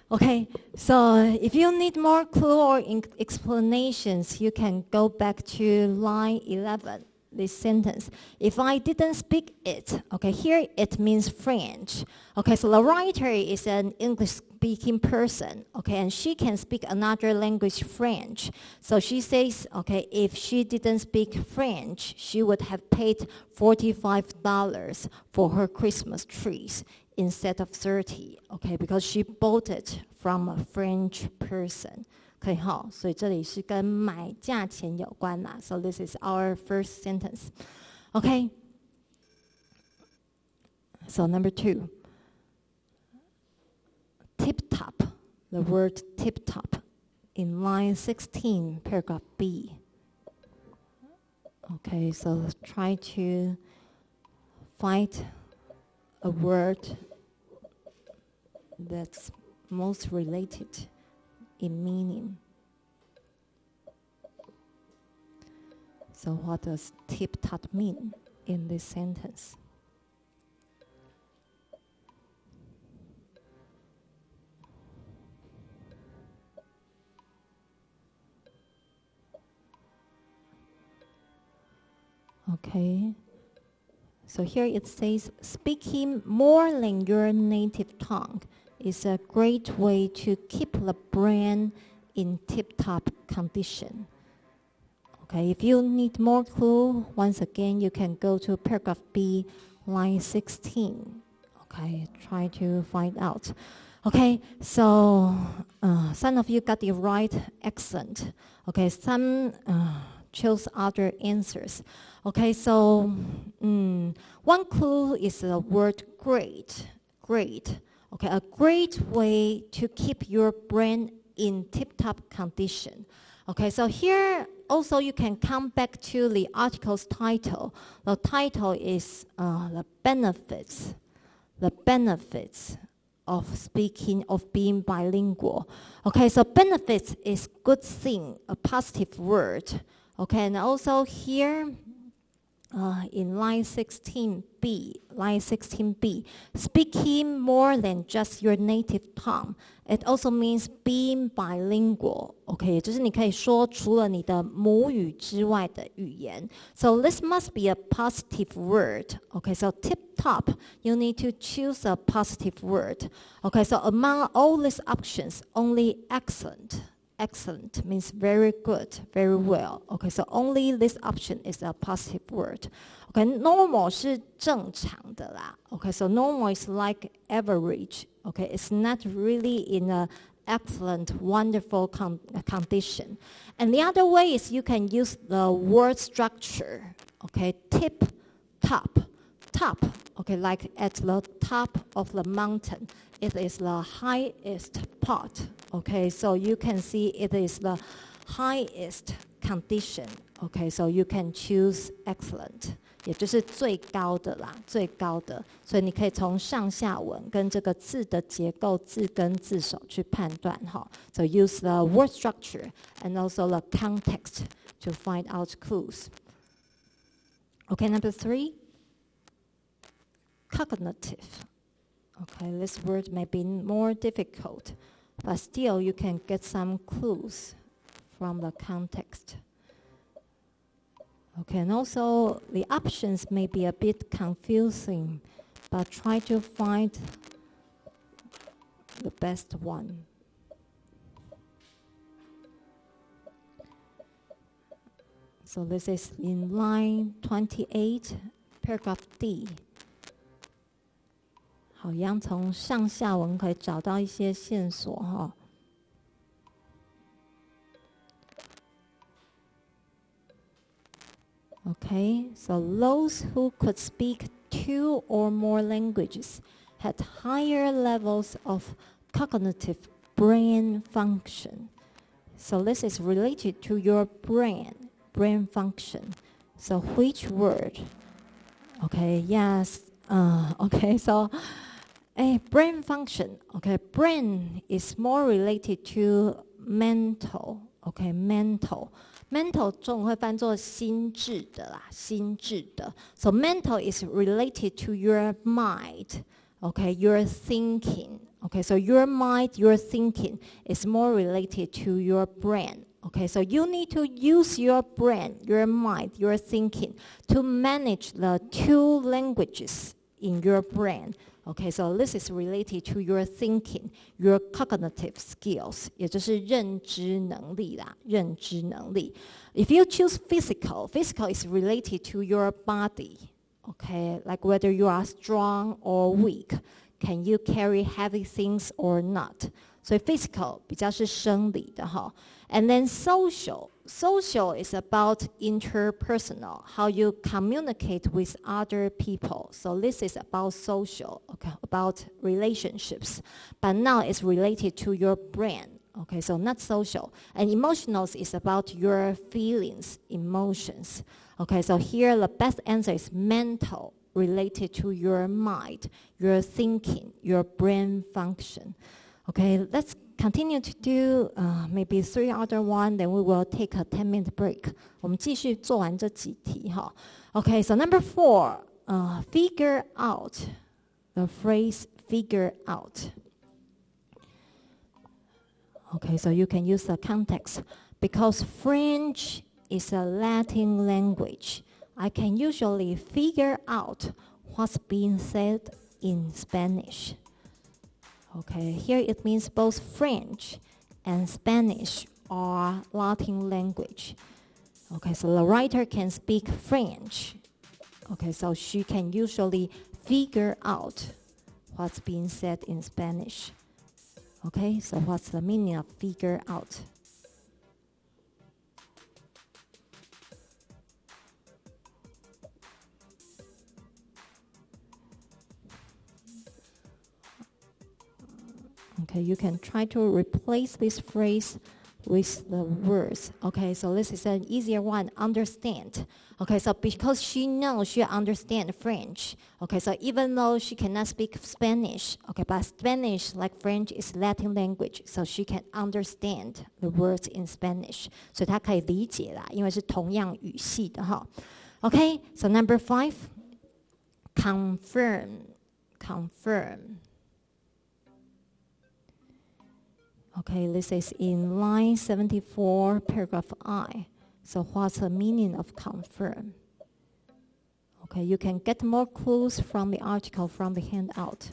Okay, so if you need more clue or explanations, you can go back to line 11, this sentence. If I didn't speak it, okay, here it means French. Okay, so the writer is an English-speaking person, okay, and she can speak another language, French. So she says, okay, if she didn't speak French, she would have paid $45 for her Christmas trees instead of 30, okay, because she bought it from a French person. 可以哈，所以这里是跟买价钱有关啦。So this is our first sentence. Okay. So number 2. Tip top. The word tip top in line 16, paragraph B. Okay, so try to find a word that's most related in meaning. So what does tip-top mean in this sentence? Okay. So here it says, speaking more than your native tongue is a great way to keep the brain in tip-top condition. Okay, if you need more clue, once again, you can go to paragraph B, line 16. Okay, try to find out. Okay, so some of you got the right accent. Okay, some chose other answers. Okay, so one clue is the word great. Great. Okay, a great way to keep your brain in tip-top condition. Okay, so here also you can come back to the article's title. The title is the benefits of speaking, of being bilingual. Okay, so benefits is good thing, a positive word. Okay, and also here in line 16B, speaking more than just your native tongue. It also means being bilingual. Okay, 也就是你可以说除了你的母语之外的语言。So this must be a positive word. Okay, so tip top, you need to choose a positive word. Okay, so among all these options, only excellent. Excellent means very good, very well. Okay, so only this option is a positive word. Okay, normal 是正常的啦。Okay, so normal is like average. Okay, it's not really in a excellent, wonderful condition. And the other way is you can use the word structure. Okay, tip, top, top. Okay, like at the top of the mountain. It is the highest part. Okay, so you can see it is the highest condition. Okay, so you can choose excellent. 也就是最高的啦，最高的。所以你可以从上下文跟这个字的结构、字根、字首去判断哈。So use the word structure and also the context to find out clues. Okay, number 3. Cognitive. Okay, this word may be more difficult, but still you can get some clues from the context. Okay, and also the options may be a bit confusing, but try to find the best one. So this is in line 28, paragraph D. 好，一样从上下文可以找到一些线索哈。Okay, so those who could speak 2 or more languages had higher levels of cognitive brain function. So this is related to your brain function. So which word? Okay, yes. Okay, so brain function. Okay, brain is more related to mental. Okay, mental. Mental 中文会翻作心智的啦，心智的。So mental is related to your mind. Okay, your thinking. Okay, so your mind, your thinking is more related to your brain. Okay, so you need to use your brain, your mind, your thinking to manage the 2 languages in your brain. Okay, so this is related to your thinking, your cognitive skills, 也就是认知能力啦，认知能力。If you choose physical, physical is related to your body. Okay, like whether you are strong or weak. Can you carry heavy things or not? 所以 physical 比较是生理的哈。And then social is about interpersonal, how you communicate with other people. So this is about social, okay, about relationships. But now it's related to your brain. Okay, so not social. And emotionals is about your feelings, emotions. Okay, so here the best answer is mental, related to your mind, your thinking, your brain function. Okay, let's continue to do maybe 3 other one, then we will take a 10-minute break. 我们继续做完这几题哈。Okay, so number 4, figure out. The phrase figure out. Okay, so you can use the context. Because French is a Latin language, I can usually figure out what's being said in Spanish. Okay, here it means both French and Spanish are Latin language. Okay, so the writer can speak French. Okay, so she can usually figure out what's being said in Spanish. Okay, so what's the meaning of figure out? Okay, you can try to replace this phrase with the words. Okay, so this is an easier one, understand. Okay, so because she knows she understands French. Okay, so even though she cannot speak Spanish, okay, but Spanish, like French, is Latin language, so she can understand the words in Spanish. 所以她可以理解啦，因为是同样语系的哈。Okay, so number 5, confirm. Okay, this is in line 74, paragraph I. So what's the meaning of confirm? Okay, you can get more clues from the article from the handout.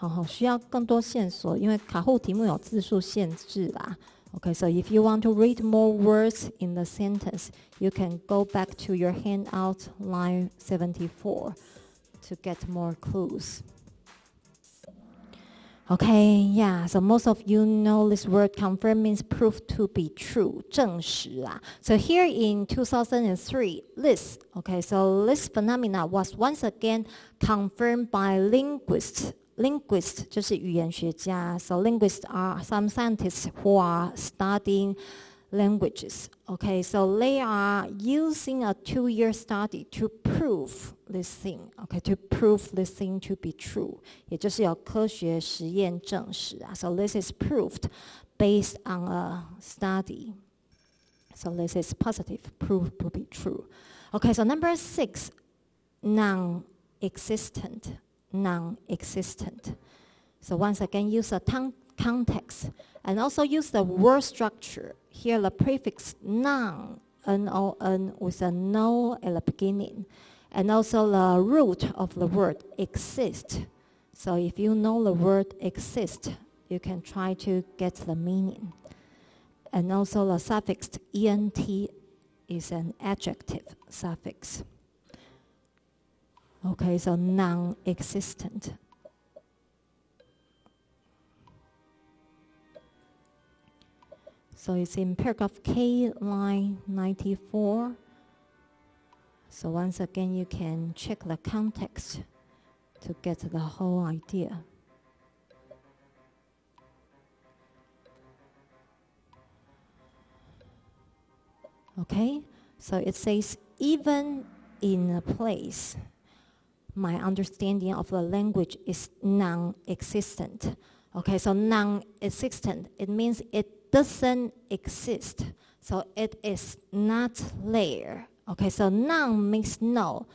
好，需要更多线索，因为卡户题目有字数限制啦。Okay, so if you want to read more words in the sentence, you can go back to your handout, line 74, to get more clues. Okay, yeah, so most of you know this word confirm means prove to be true, 证实啦。So here in 2003, this, okay, so this phenomena was once again confirmed by linguists. Linguists 就是语言学家 so linguists are some scientists who are studying languages. Okay, so they are using a 2-year study to prove this thing. Okay, to prove this thing to be true. 也就是有科学实验证实啊。So this is proved based on a study. So this is positive, proved to be true. Okay, so number 6, non-existent. So once again, use the context and also use the word structure. Here the prefix non, N-O-N, with a no at the beginning. And also the root of the word exist. So if you know the word exist, you can try to get the meaning. And also the suffix ent is an adjective suffix. Okay, so non-existent. So it's in paragraph K, line 94. So once again, you can check the context to get the whole idea. Okay, so it says, even in a place, my understanding of the language is non-existent. Okay, so non-existent, it means it doesn't exist. So it is not there. Okay, so non means no.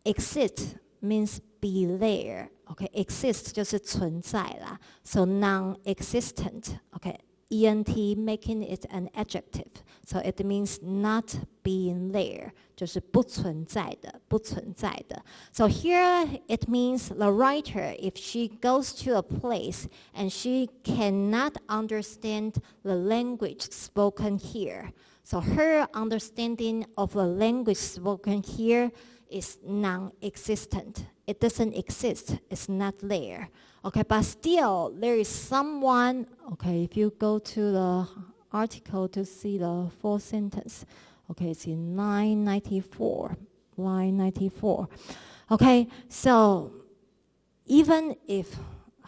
Exist means be there. Okay, exist 就是存在啦. So non-existent. Okay, ent making it an adjective. So it means not being there. 就是不存在的，不存在的。So here it means the writer, if she goes to a place and she cannot understand the language spoken here, so her understanding of the language spoken here is non-existent. It doesn't exist. It's not there. Okay, but still there is someone. Okay, if you go to the article to see the full sentence. Okay, it's in line 94. Line 94. Okay, so even if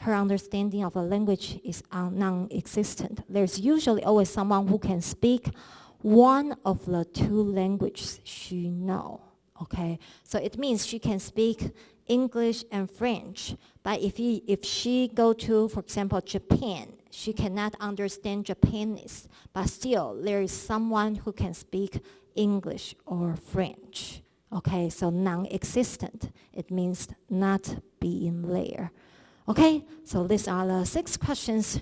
her understanding of a language is non-existent, there's usually always someone who can speak one of the two languages she knows. Okay, so it means she can speak English and French. But if she go to, for example, Japan, she cannot understand Japanese. But still, there is someone who can speak English or French. Okay, so non-existent. It means not being there. Okay, so these are the 6 questions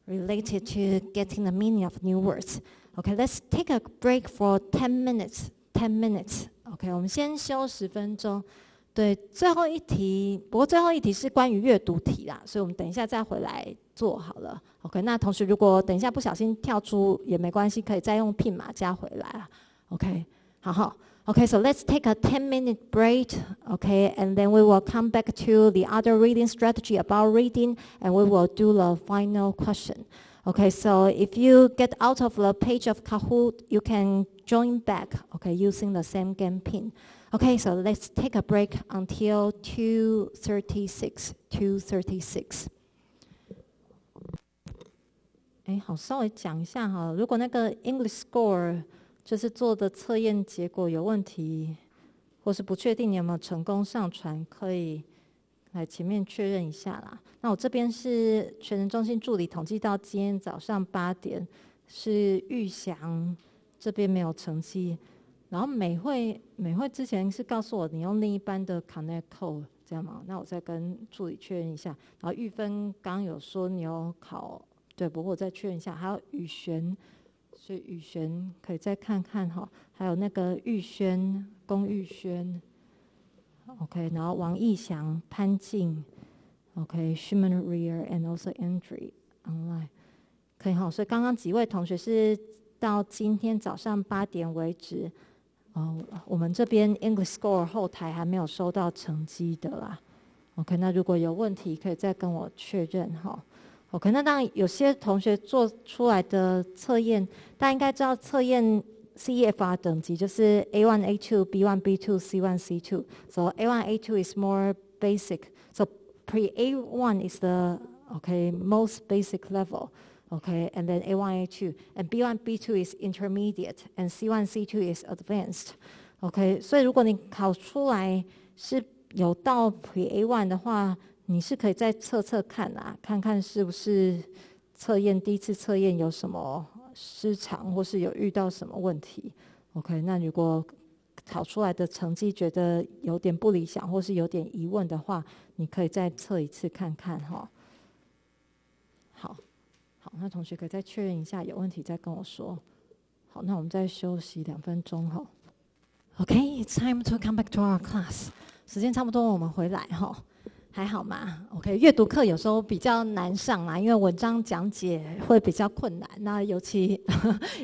related to getting the meaning of new words. Okay, let's take a break for 10 minutes. 10 minutes. OK， 我们先休10分钟。对，最后一题，不过最后一题是关于阅读题啦，所以我们等一下再回来做好了。OK， 那同学如果等一下不小心跳出也没关系，可以再用PIN码加回来啊。OK， 好。Okay, so let's take a 10-minute break, okay, and then we will come back to the other reading strategy about reading, and we will do the final question. Okay, so if you get out of the page of Kahoot, you can join back, okay, using the same game PIN. Okay, so let's take a break until 2:36. 2:36. 好，稍微讲一下哈，如果那个 English score 就是做的测验结果有问题，或是不确定你有没有成功上传，可以来前面确认一下啦。那我这边是全人中心助理统计到今天早上8点，是玉祥这边没有成绩，然后美惠之前是告诉我你用另一班的 Connect Code 这样吗？那我再跟助理确认一下。然后玉芬刚刚有说你有考，对，不过我再确认一下。还有宇璇。所以宇璇可以再看看哈，还有那个玉轩、龚玉轩 ，OK， 然后王义祥、潘静 ，OK， Schumann Rear and also Andrew online， 可以哈。所以刚刚几位同学是到今天早上8点为止，我们这边 English Score 后台还没有收到成绩的啦。OK， 那如果有问题可以再跟我确认哈。OK， 那当然有些同学做出来的测验，大家应该知道测验 CEFR 等级就是 A1, A2, B1, B2, C1, C2. So A1, A2 is more basic. So pre-A1 is the most basic level. Okay, and then A1, A2, and B1, B2 is intermediate, and C1, C2 is advanced. Okay， 所以如果你考出来是有到 pre-A1 的话，你是可以再测看啊，看看是不是第一次测验有什么失常，或是有遇到什么问题。OK， 那如果考出来的成绩觉得有点不理想，或是有点疑问的话，你可以再测一次看看哈。好，那同学可以再确认一下，有问题再跟我说。好，那我们再休息2分钟哈。Okay, it's time to come back to our class. 时间差不多，我们回来哈。还好吗 ？OK， 阅读课有时候比较难上啊，因为文章讲解会比较困难。那尤其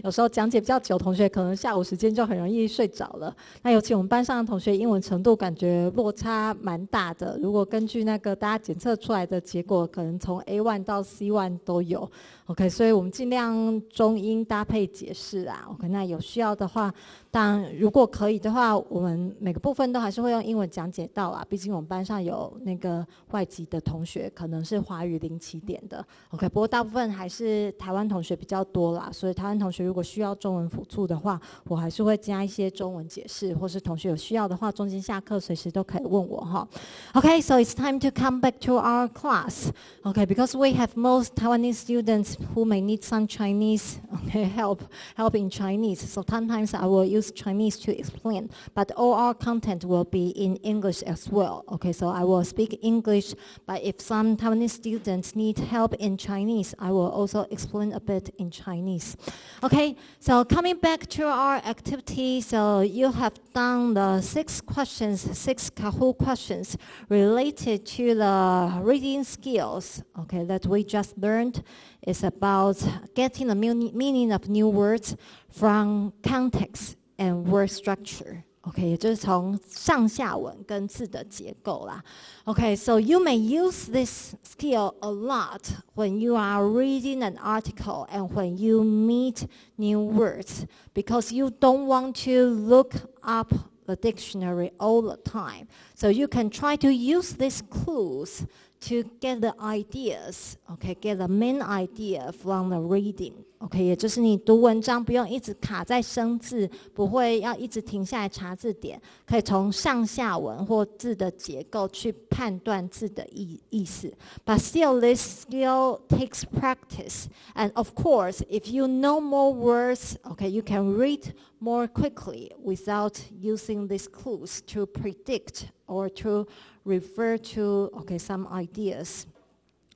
有时候讲解比较久，同学可能下午时间就很容易睡着了。那尤其我们班上的同学英文程度感觉落差蛮大的。如果根据那个大家检测出来的结果，可能从 A1 到 C1 都有。OK， 所以我们尽量中英搭配解释啊。OK， 那有需要的话，当然如果可以的话，我们每个部分都还是会用英文讲解到啊。毕竟我们班上有那个外籍的同学，可能是华语零起点的。OK， 不过大部分还是台湾同学比较多啦。所以台湾同学如果需要中文辅助的话，我还是会加一些中文解释，或是同学有需要的话，中间下课随时都可以问我哈。Okay, so it's time to come back to our class. Okay, because we have most Taiwanese students who may need some Chinese help in Chinese. So sometimes I will use Chinese to explain, but all our content will be in English as well. Okay, so I will speak English, but if some Taiwanese students need help in Chinese, I will also explain a bit in Chinese. Okay, so coming back to our activity, so you have done the 6 Kahoot questions related to the reading skills, okay, that we just learned. It's about getting the meaning of new words from context and word structure. Okay, 也就是从上下文跟字的结构啦。Okay, so you may use this skill a lot when you are reading an article and when you meet new words, because you don't want to look up the dictionary all the time. So you can try to use these clues to get the ideas, okay, get the main idea from the reading. Okay, 也就是你读文章不用一直卡在生字，不会要一直停下来查字典，可以从上下文或字的结构去判断字的意思。But still, this skill takes practice. And of course, if you know more words, okay, you can read more quickly without using these clues to predict or to refer to, okay, some ideas.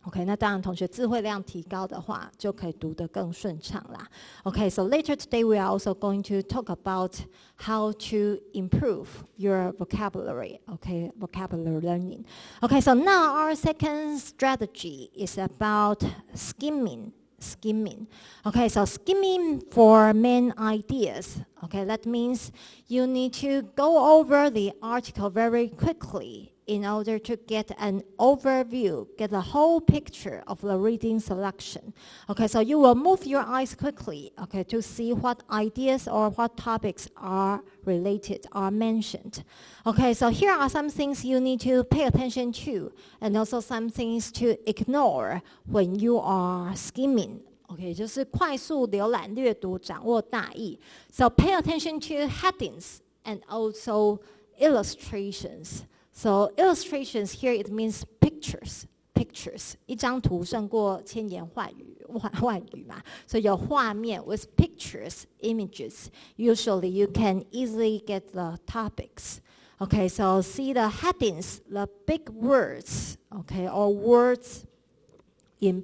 Okay, 那当然同学智慧量提高的话，就可以读得更顺畅啦。Okay, so later today we are also going to talk about how to improve your vocabulary, okay, vocabulary learning. Okay, so now our second strategy is about skimming. Okay, so skimming for main ideas. Okay, that means you need to go over the article very quickly in order to get an overview, get the whole picture of the reading selection. Okay, so you will move your eyes quickly, okay, to see what ideas or what topics are related, are mentioned. Okay, so here are some things you need to pay attention to, and also some things to ignore when you are skimming. Okay, 就是快速浏览、阅读、掌握大意. So pay attention to headings and also illustrations. So illustrations here, it means pictures. 一张图胜过千言万语嘛，所以有画面 with pictures, images. Usually you can easily get the topics. Okay, so see the headings, the big words, okay, or words in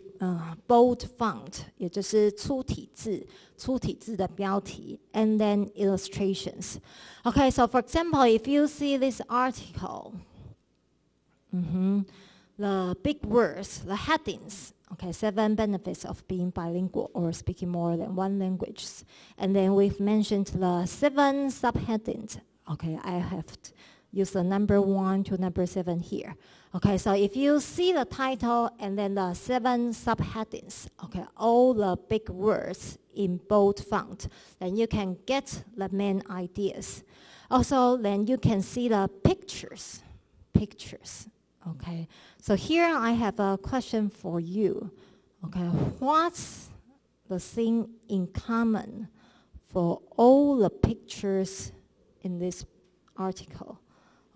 bold font, 也就是粗体字的标题 and then illustrations. Okay, so for example, if you see this article, the big words, the headings, okay, 7 benefits of being bilingual or speaking more than 1 language. And then we've mentioned the 7 subheadings. Okay, I have use the number 1 to number 7 here. Okay, so if you see the title and then the 7 subheadings, okay, all the big words in bold font, then you can get the main ideas. Also, then you can see the pictures. Okay, so here I have a question for you. Okay, what's the thing in common for all the pictures in this article?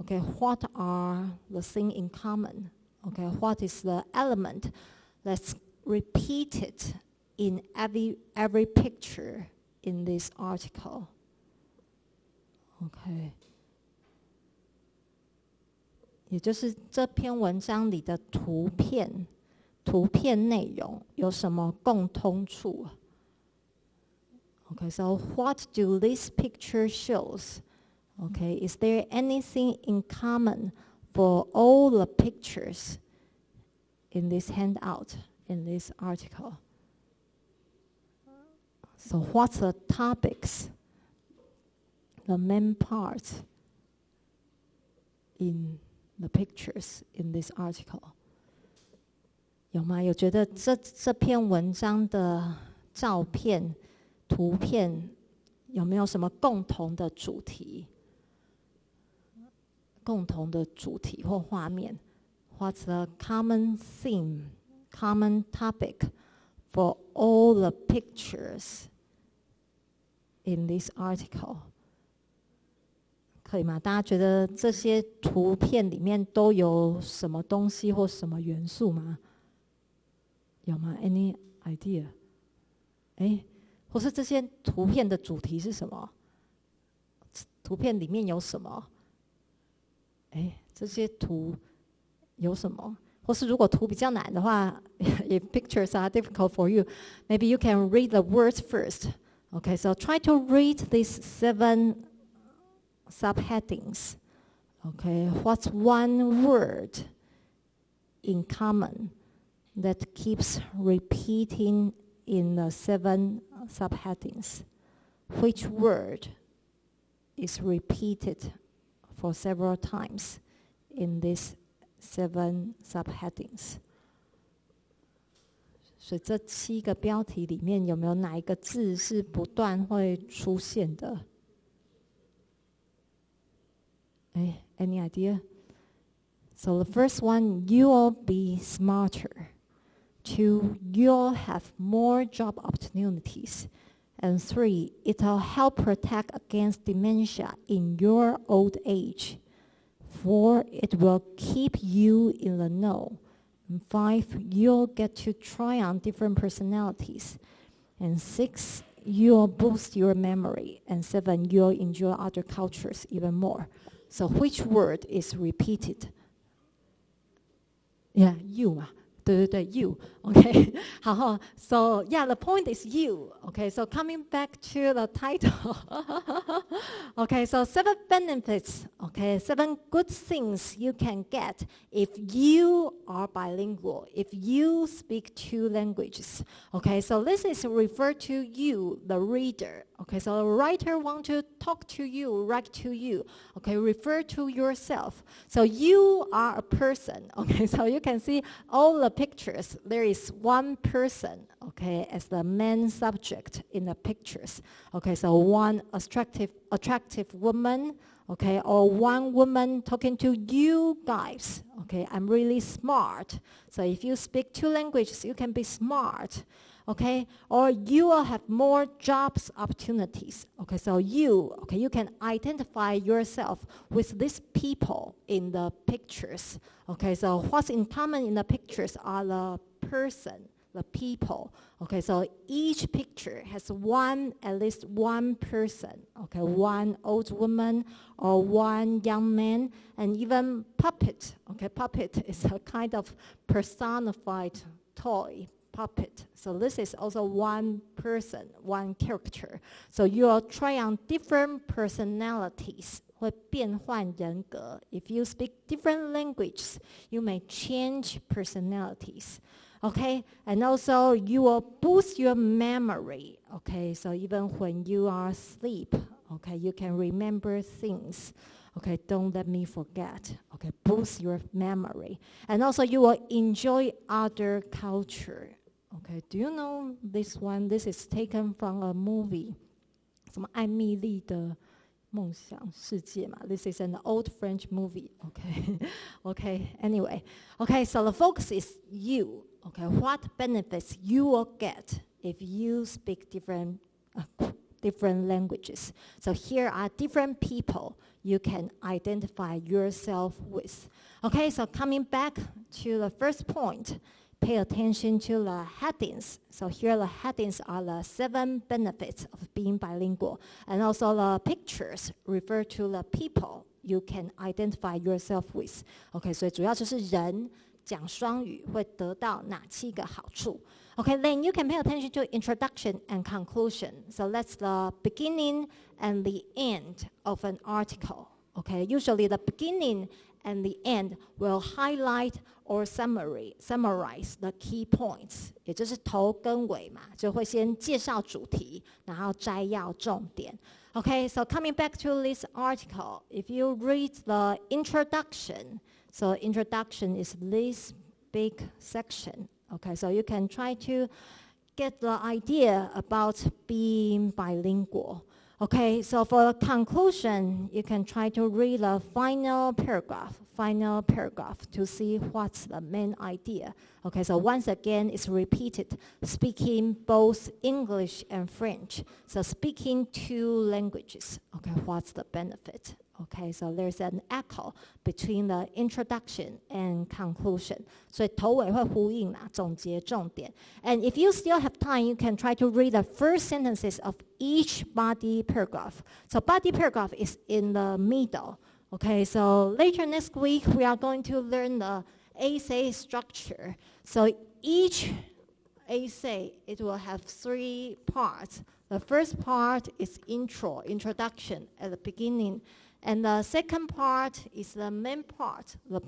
Okay, what are the things in common? Okay, what is the element that's repeated in every picture in this article? Okay. 也就是这篇文章里的图片内容有什么共通处 Okay, so what do this picture shows? Okay, is there anything in common for all the pictures in this handout, in this article? So what's the topics, the main parts in the pictures in this article? 有吗？有觉得这篇文章的照片、图片有没有什么共同的主题？共同的主题或画面 ？What's the common theme, common topic for all the pictures in this article? 可以吗？大家觉得这些图片里面都有什么东西或什么元素吗？有吗 ？Any idea？ 或是这些图片的主题是什么？图片里面有什么？这些图有什么？或是如果图比较难的话，if pictures are difficult for you, maybe you can read the words first. Okay, so try to read these 7 subheadings. Okay, what's one word in common that keeps repeating in the 7 subheadings? Which word is repeated for several times in these 7 subheadings? 所以这7个标题里面有没有哪一个字是不断会出现的？Any idea? So the first one, you'll be smarter. 2, you'll have more job opportunities. And 3, it'll help protect against dementia in your old age. 4, it will keep you in the know. And 5, you'll get to try on different personalities. And 6, you'll boost your memory. And 7, you'll enjoy other cultures even more. So which word is repeated? Yeah, you 嘛。对对对 you. Okay. 好 so yeah, the point is you. Okay, so coming back to the title. Okay, so 7 benefits. Okay, 7 good things you can get if you are bilingual, if you speak 2 languages. Okay, so this is referred to you, the reader. Okay, so the writer wants to talk to you, write to you. Okay, refer to yourself. So you are a person. Okay, so you can see all the pictures. There is one person, okay, as the main subject in the pictures. Okay, so one attractive woman, okay, or one woman talking to you guys. Okay, I'm really smart. So if you speak 2 languages, you can be smart. Okay, or you will have more jobs opportunities. Okay, so you can identify yourself with these people in the pictures. Okay, so what's in common in the pictures are the person, the people. Okay, so each picture has at least one person. Okay, one old woman or one young man, and even puppet. Okay, puppet is a kind of personified toy. Puppet. So this is also one person, one character. So you'll try on different personalities. 会变换人格. If you speak different languages, you may change personalities. Okay, and also you will boost your memory. Okay, so even when you are asleep, okay, you can remember things. Okay, don't let me forget. Okay, boost your memory. And also you will enjoy other culture. Okay, do you know this one? This is taken from a movie. 什么艾蜜莉的梦想世界嘛? This is an old French movie. Okay, okay. Anyway, okay. So the focus is you. Okay, what benefits you will get if you speak different languages. So here are different people you can identify yourself with. Okay, so coming back to the first point. Pay attention to the headings. So here the headings are the 7 benefits of being bilingual. And also the pictures refer to the people you can identify yourself with. Okay, 所以主要就是人讲双语会得到哪7个好处。Okay, then you can pay attention to introduction and conclusion. So that's the beginning and the end of an article. Okay, usually the beginning and the end will highlight or summarize the key points. 也就是头跟尾嘛，就会先介绍主题，然后摘要重点。Okay, so coming back to this article, if you read the introduction, so introduction is this big section. Okay, so you can try to get the idea about being bilingual. Okay, so for the conclusion, you can try to read the final paragraph to see what's the main idea. Okay, so once again, it's repeated, speaking both English and French. So speaking 2 languages, okay, what's the benefit? Okay, so there's an echo between the introduction and conclusion. 所以头尾会呼应啦，总结重点。And if you still have time, you can try to read the first sentences of each body paragraph. So body paragraph is in the middle. Okay, so later next week, we are going to learn the essay structure. So each essay, it will have 3 parts. The first part is introduction at the beginning. And the second part is the main part, the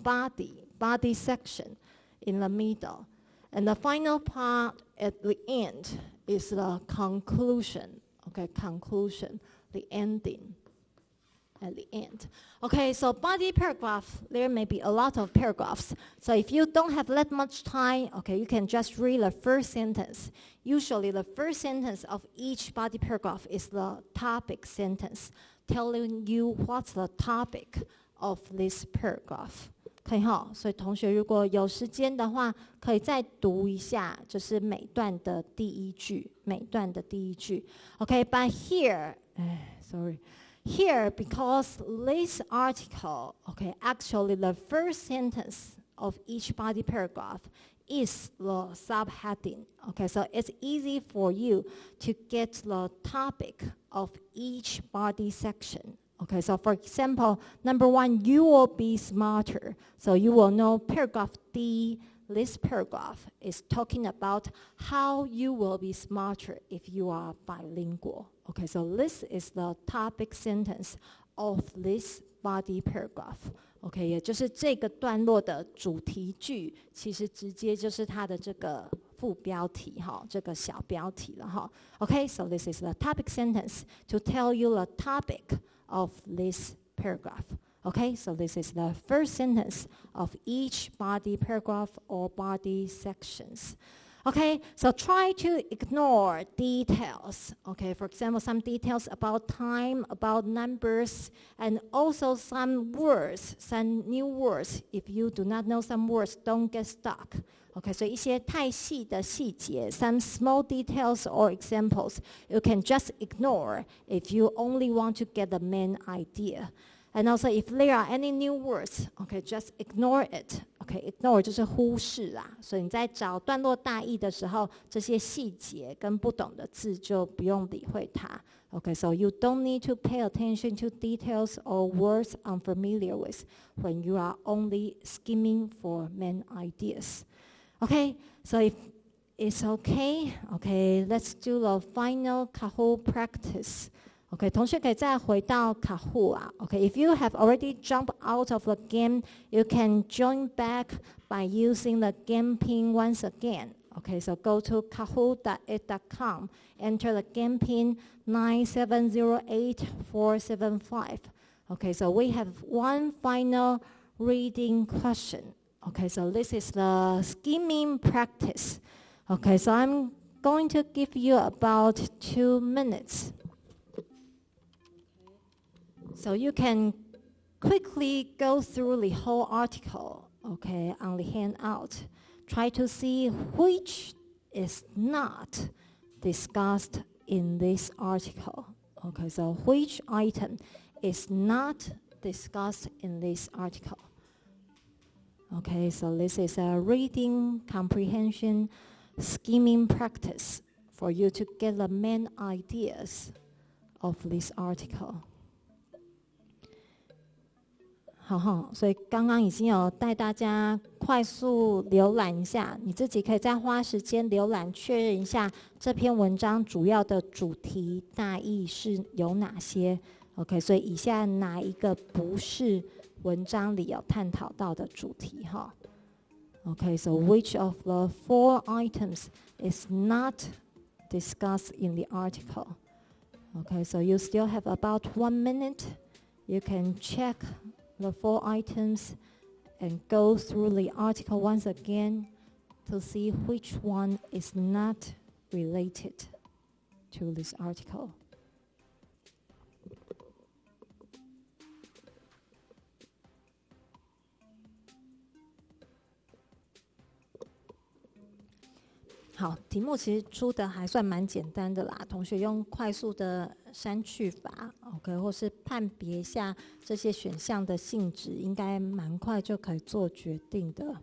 body section in the middle. And the final part at the end is the conclusion, okay, conclusion, the ending at the end. Okay, so body paragraph, there may be a lot of paragraphs. So if you don't have that much time, okay, you can just read the first sentence. Usually the first sentence of each body paragraph is the topic sentence, telling you what's the topic of this paragraph. 可以哈，所以同学如果有时间的话，可以再读一下，就是每段的第一句，每段的第一句。Okay, but here, here because this article, okay, actually the first sentence of each body paragraph is the subheading. Okay, so it's easy for you to get the topic of each body section. Okay, so for example, number 1, you will be smarter. So you will know paragraph D, this paragraph is talking about how you will be smarter if you are bilingual. Okay, so this is the topic sentence of this body paragraph. Okay, 也就是这个段落的主题句，其实直接就是它的这个副标题哈，这个小标题了哈。Okay, so this is the topic sentence to tell you the topic of this paragraph. Okay, so this is the first sentence of each body paragraph or body sections. Okay, so try to ignore details. Okay, for example, some details about time, about numbers, and also some words, some new words. If you do not know some words, don't get stuck. Okay, so 一些太细的细节, some small details or examples, you can just ignore if you only want to get the main idea. And also if there are any new words, okay, just ignore it. Okay, ignore 就是忽视啦，所以你在找段落大意的时候，这些细节跟不懂的字就不用理会它。Okay, so you don't need to pay attention to details or words unfamiliar with when you are only skimming for main ideas. Okay, so if it's okay, okay, let's do the final Kahoot practice. Okay, 同学可以再回到 Kahoot 啊。Okay, if you have already jumped out of the game, you can join back by using the game pin once again. Okay, so go to kahoot.it.com, enter the game pin 9708475. Okay, so we have one final reading question. Okay, so this is the skimming practice. Okay, so I'm going to give you about 2 minutes. So you can quickly go through the whole article, okay, on the handout. Try to see which is not discussed in this article. Okay, so which item is not discussed in this article. Okay, so this is a reading comprehension skimming practice for you to get the main ideas of this article. 好哈，所以刚刚已经有带大家快速浏览一下，你自己可以再花时间浏览确认一下这篇文章主要的主题大意是有哪些。OK， 所以以下哪一个不是文章里有探讨到的主题哈 ？OK， so which of the 4 items is not discussed in the article? OK, so you still have about 1 minute. You can check the 4 items and go through the article once again to see which one is not related to this article. « 好，题目其实出的还算蛮简单的啦，同学用快速的删去法 ，OK， 或是判别一下这些选项的性质，应该蛮快就可以做决定的。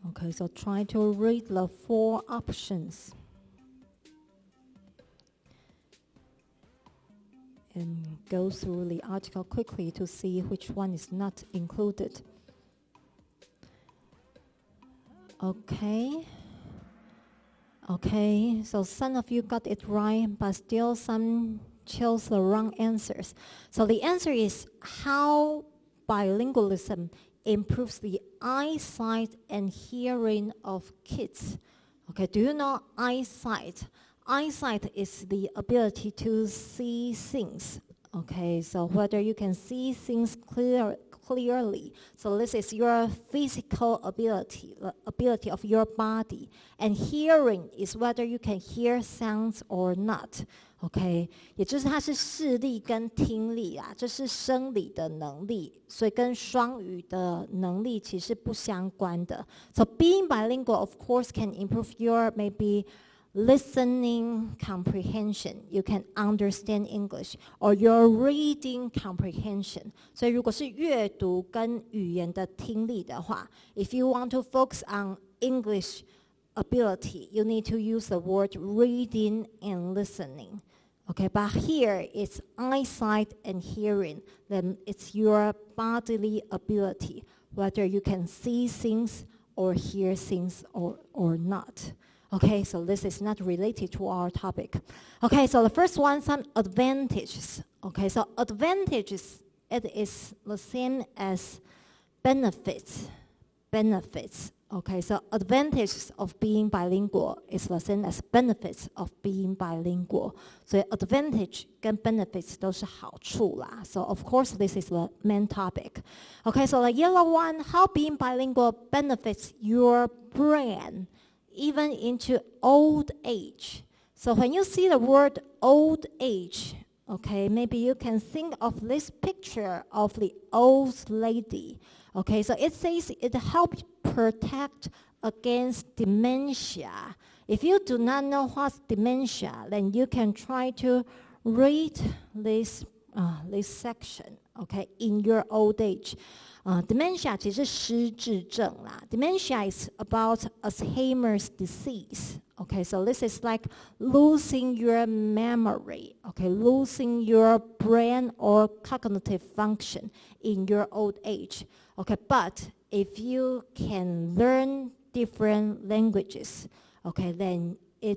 Okay, so try to read the 4 options and go through the article quickly to see which one is not included. Okay. Okay, so some of you got it right, but still some chose the wrong answers. So the answer is how bilingualism improves the eyesight and hearing of kids. Okay, do you know eyesight? Eyesight is the ability to see things. Okay, so whether you can see things clearly. So this is your physical ability, the ability of your body. And hearing is whether you can hear sounds or not. OK， 也就是它是视力跟听力啊，这是生理的能力，所以跟双语的能力其实不相关的。So being bilingual, of course, can improve your maybe listening comprehension. You can understand English, or your reading comprehension. 所以如果是阅读跟语言的听力的话 ，if you want to focus on English ability, you need to use the word reading and listening. Okay, but here it's eyesight and hearing. Then it's your bodily ability, whether you can see things or hear things or not. Okay, so this is not related to our topic. Okay, so the first one, some advantages. Okay, so advantages, it is the same as benefits. Benefits. Okay, so advantages of being bilingual is the same as benefits of being bilingual. So advantage 跟 benefits 都是好处啦. So of course this is the main topic. Okay, so the yellow one, how being bilingual benefits your brain even into old age. So when you see the word old age, okay, maybe you can think of this picture of the old lady. Okay, so it says it helps protect against dementia. If you do not know what's dementia, then you can try to read this section, okay, in your old age. Dementia 其实是失智症啦。Dementia is about Alzheimer's disease. Okay, so this is like losing your memory, okay, losing your brain or cognitive function in your old age. Okay, but if you can learn different languages, okay, then you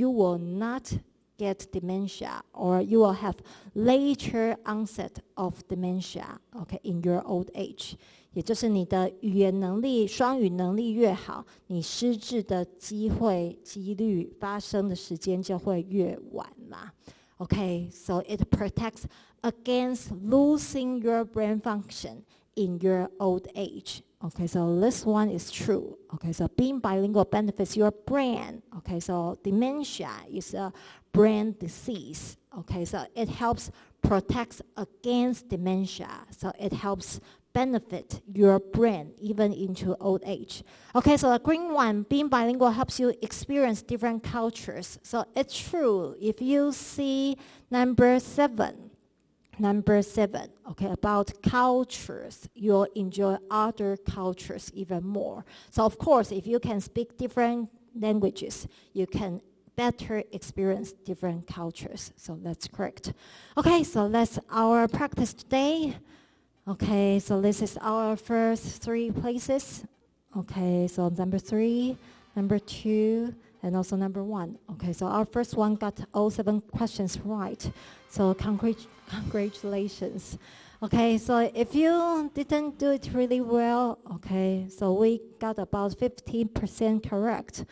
will not get dementia, or you will have later onset of dementia, okay, in your old age. 也就是你的语言能力、双语能力越好，你失智的几率发生的时间就会越晚啦。Okay, so it protects against losing your brain function in your old age. Okay, so this one is true. Okay, so being bilingual benefits your brain. Okay, so dementia is a brain disease. Okay, so it helps protect against dementia. So it helps benefit your brain even into old age. Okay, so the green one, being bilingual helps you experience different cultures. So it's true. If you see number 7, okay, about cultures, you'll enjoy other cultures even more. So of course, if you can speak different languages, you can better experience different cultures. So that's correct. Okay, so that's our practice today. Okay, so this is our first 3 places. Okay, so number 3, number 2, and also number 1. Okay, so our first one got all 7 questions right. So congratulations. Okay, so if you didn't do it really well, okay, so we got about 15% correct.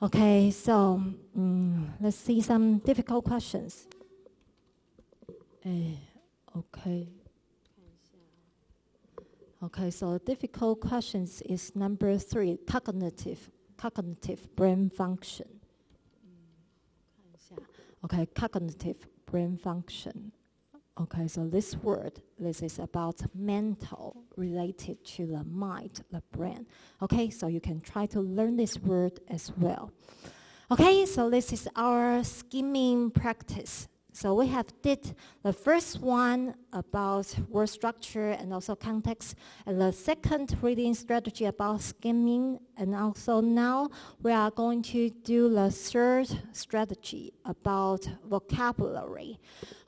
Okay, so let's see some difficult questions. Okay. Okay, so difficult questions is number 3, cognitive brain function. Okay, cognitive brain function. Okay, so this is about mental related to the mind, the brain. Okay, so you can try to learn this word as well. Okay, so this is our skimming practice. So we have did the first one about word structure and also context, and the second reading strategy about skimming And also now we are going to do the third strategy about vocabulary.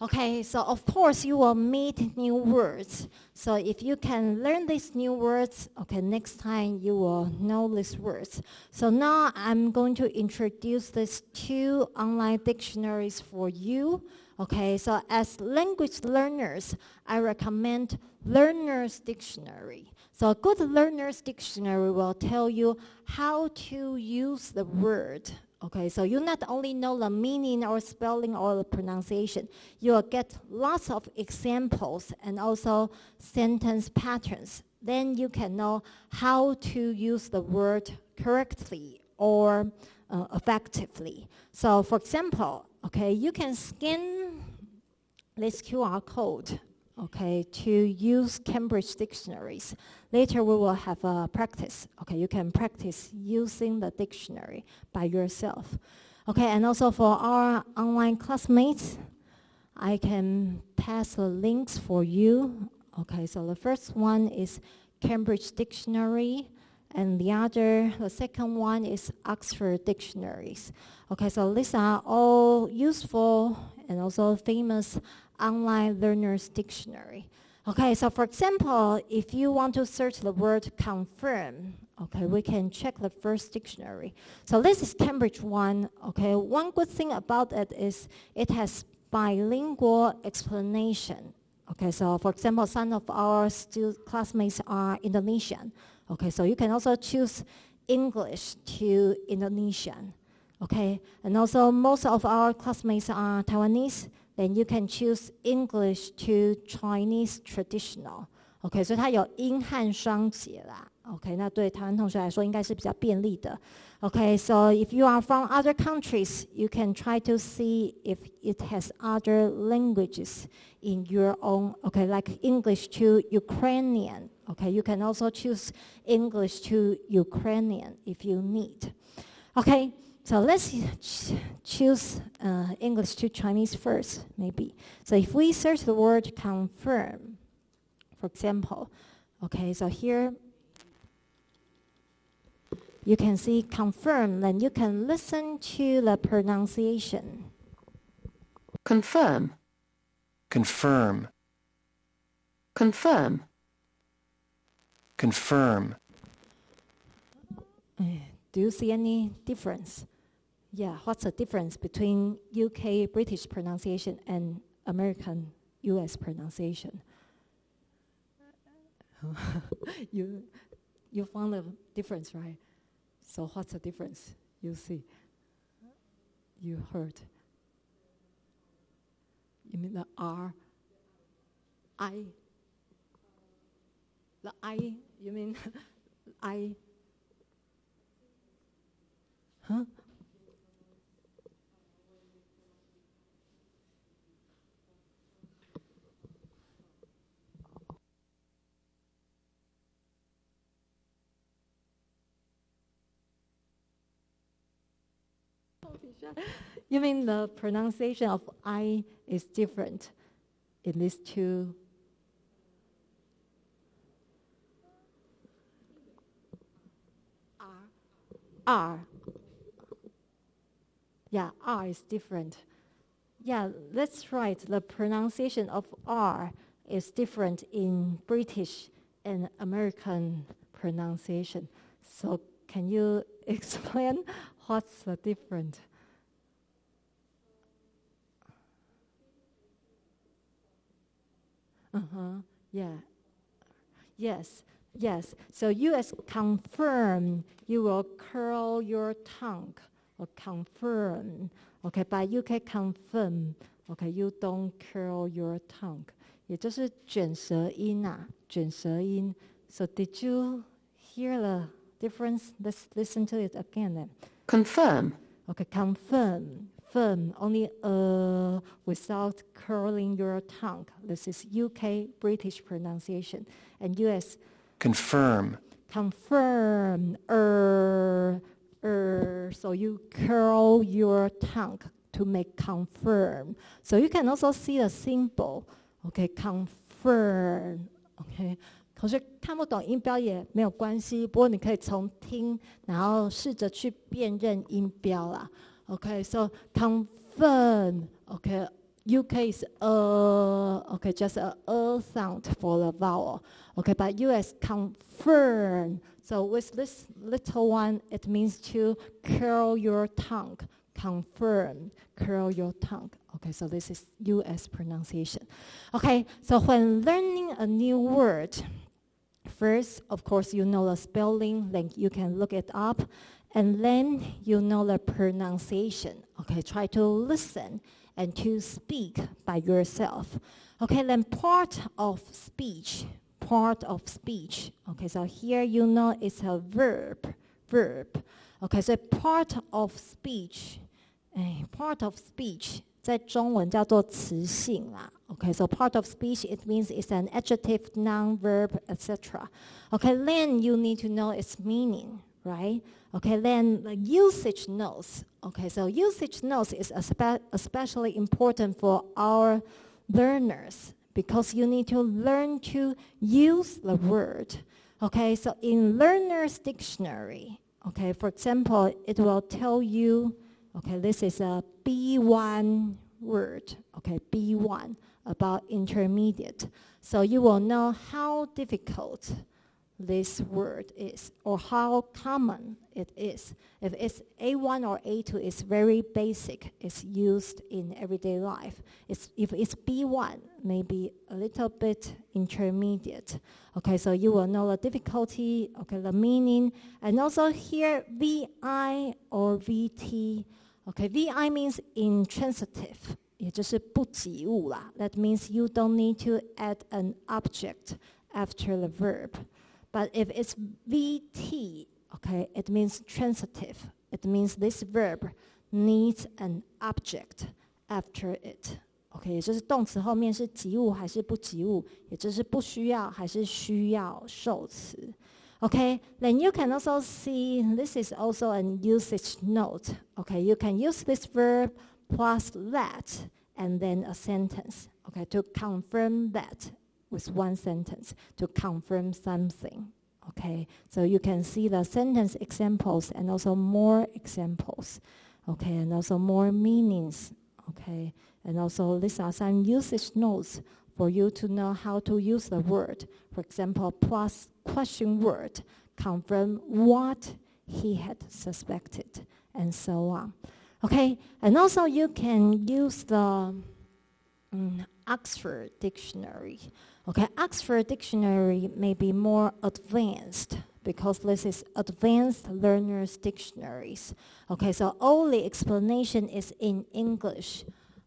Okay, so of course you will meet new words. So if you can learn these new words, okay, next time you will know these words. So now I'm going to introduce these two online dictionaries for you. Okay, so as language learners, I recommend Learner's Dictionary. So a good Learner's Dictionary will tell you how to use the word. Okay, so you not only know the meaning or spelling or the pronunciation, you will get lots of examples and also sentence patterns. Then you can know how to use the word correctly or effectively. So for example, okay, you can scan this QR code, okay, to use Cambridge dictionaries. Later we will have a practice. Okay, you can practice using the dictionary by yourself. Okay, and also for our online classmates, I can pass the links for you. Okay, so the first one is Cambridge Dictionary, and the second one is Oxford Dictionaries. Okay, so these are all useful and also famous online learners dictionary. Okay, so for example, if you want to search the word confirm, okay, we can check the first dictionary. So this is Cambridge one. Okay, one good thing about it is it has bilingual explanation. Okay, so for example, some of our classmates are Indonesian. Okay, so you can also choose English to Indonesian. Okay, and also most of our classmates are Taiwanese, then you can choose English to Chinese traditional. Okay, 所以它有英汉双节啦。Okay, 那对台湾同学来说应该是比较便利的。Okay, so if you are from other countries, you can try to see if it has other languages in your own, okay, like English to Ukrainian. Okay, you can also choose English to Ukrainian if you need. Okay, so let's choose English to Chinese first, maybe. So if we search the word confirm, for example, okay, so here you can see confirm, then you can listen to the pronunciation. Confirm. Confirm. Confirm. Confirm. Do you see any difference? Yeah, what's the difference between UK British pronunciation and American US pronunciation? You found the difference, right? So what's the difference you see? You heard? You mean the R? I? The I? You mean I? Huh? You mean the pronunciation of I is different in these two? R. Yeah, R is different. Yeah, that's right. The pronunciation of R is different in British and American pronunciation. So can you explain what's the difference? Yeah. Yes. Yes. So US confirm, you will curl your tongue. Or confirm. Okay, but UK confirm. Okay, you don't curl your tongue. 也就是卷舌音啊，卷舌音. So did you hear the difference? Let's listen to it again then. Confirm. Okay, confirm. Firm, only without curling your tongue. This is UK British pronunciation. And US Confirm. Confirm. So you curl your tongue to make confirm. So you can also see a symbol. Okay, confirm. Okay, 可是看不懂音标也没有关系，不过你可以从听，然后试着去辨认音标啦。Okay, so confirm. Okay, UK is okay, just a sound for the vowel. Okay, but US confirm. So with this little one, it means to curl your tongue. Confirm, curl your tongue. Okay, so this is US pronunciation. Okay, so when learning a new word, first, of course, you know the spelling, then you can look it up, and then you know the pronunciation. Okay, try to listen and to speak by yourself. Okay, then part of speech. Okay, so here you know it's a verb. Okay, so part of speech 在中文叫做词性啦。Okay, so part of speech, it means it's an adjective, noun, verb, etc. Okay, then you need to know its meaning, right? Okay, then the usage notes. Okay, so usage notes is especially important for our learners because you need to learn to use the word. Okay, so in learner's dictionary, okay, for example, it will tell you, okay, this is a B1 word, okay, B1, about intermediate. So you will know how difficult this word is or how common it is. If it's A1 or A2, it's very basic. It's used in everyday life. If it's B1, maybe a little bit intermediate. Okay, so you will know the difficulty, okay, the meaning. And also here, VI or VT. Okay, VI means intransitive. 也就是不及物啦. That means you don't need to add an object after the verb. But if it's VT, okay, it means transitive. It means this verb needs an object after it. Okay, 也就是动词后面是及物还是不及物，也就是不需要还是需要受词。Okay, then you can also see this is also an usage note. Okay, you can use this verb plus that and then a sentence. Okay, to confirm that with one sentence, to confirm something. Okay, so you can see the sentence examples and also more examples. Okay, and also more meanings. Okay, and also these are some usage notes for you to know how to use the word. For example, plus question word, confirm what he had suspected, and so on. Okay, and also you can use the Oxford Dictionary. Okay, Oxford Dictionary may be more advanced because this is advanced learners dictionaries. Okay, so all the explanation is in English.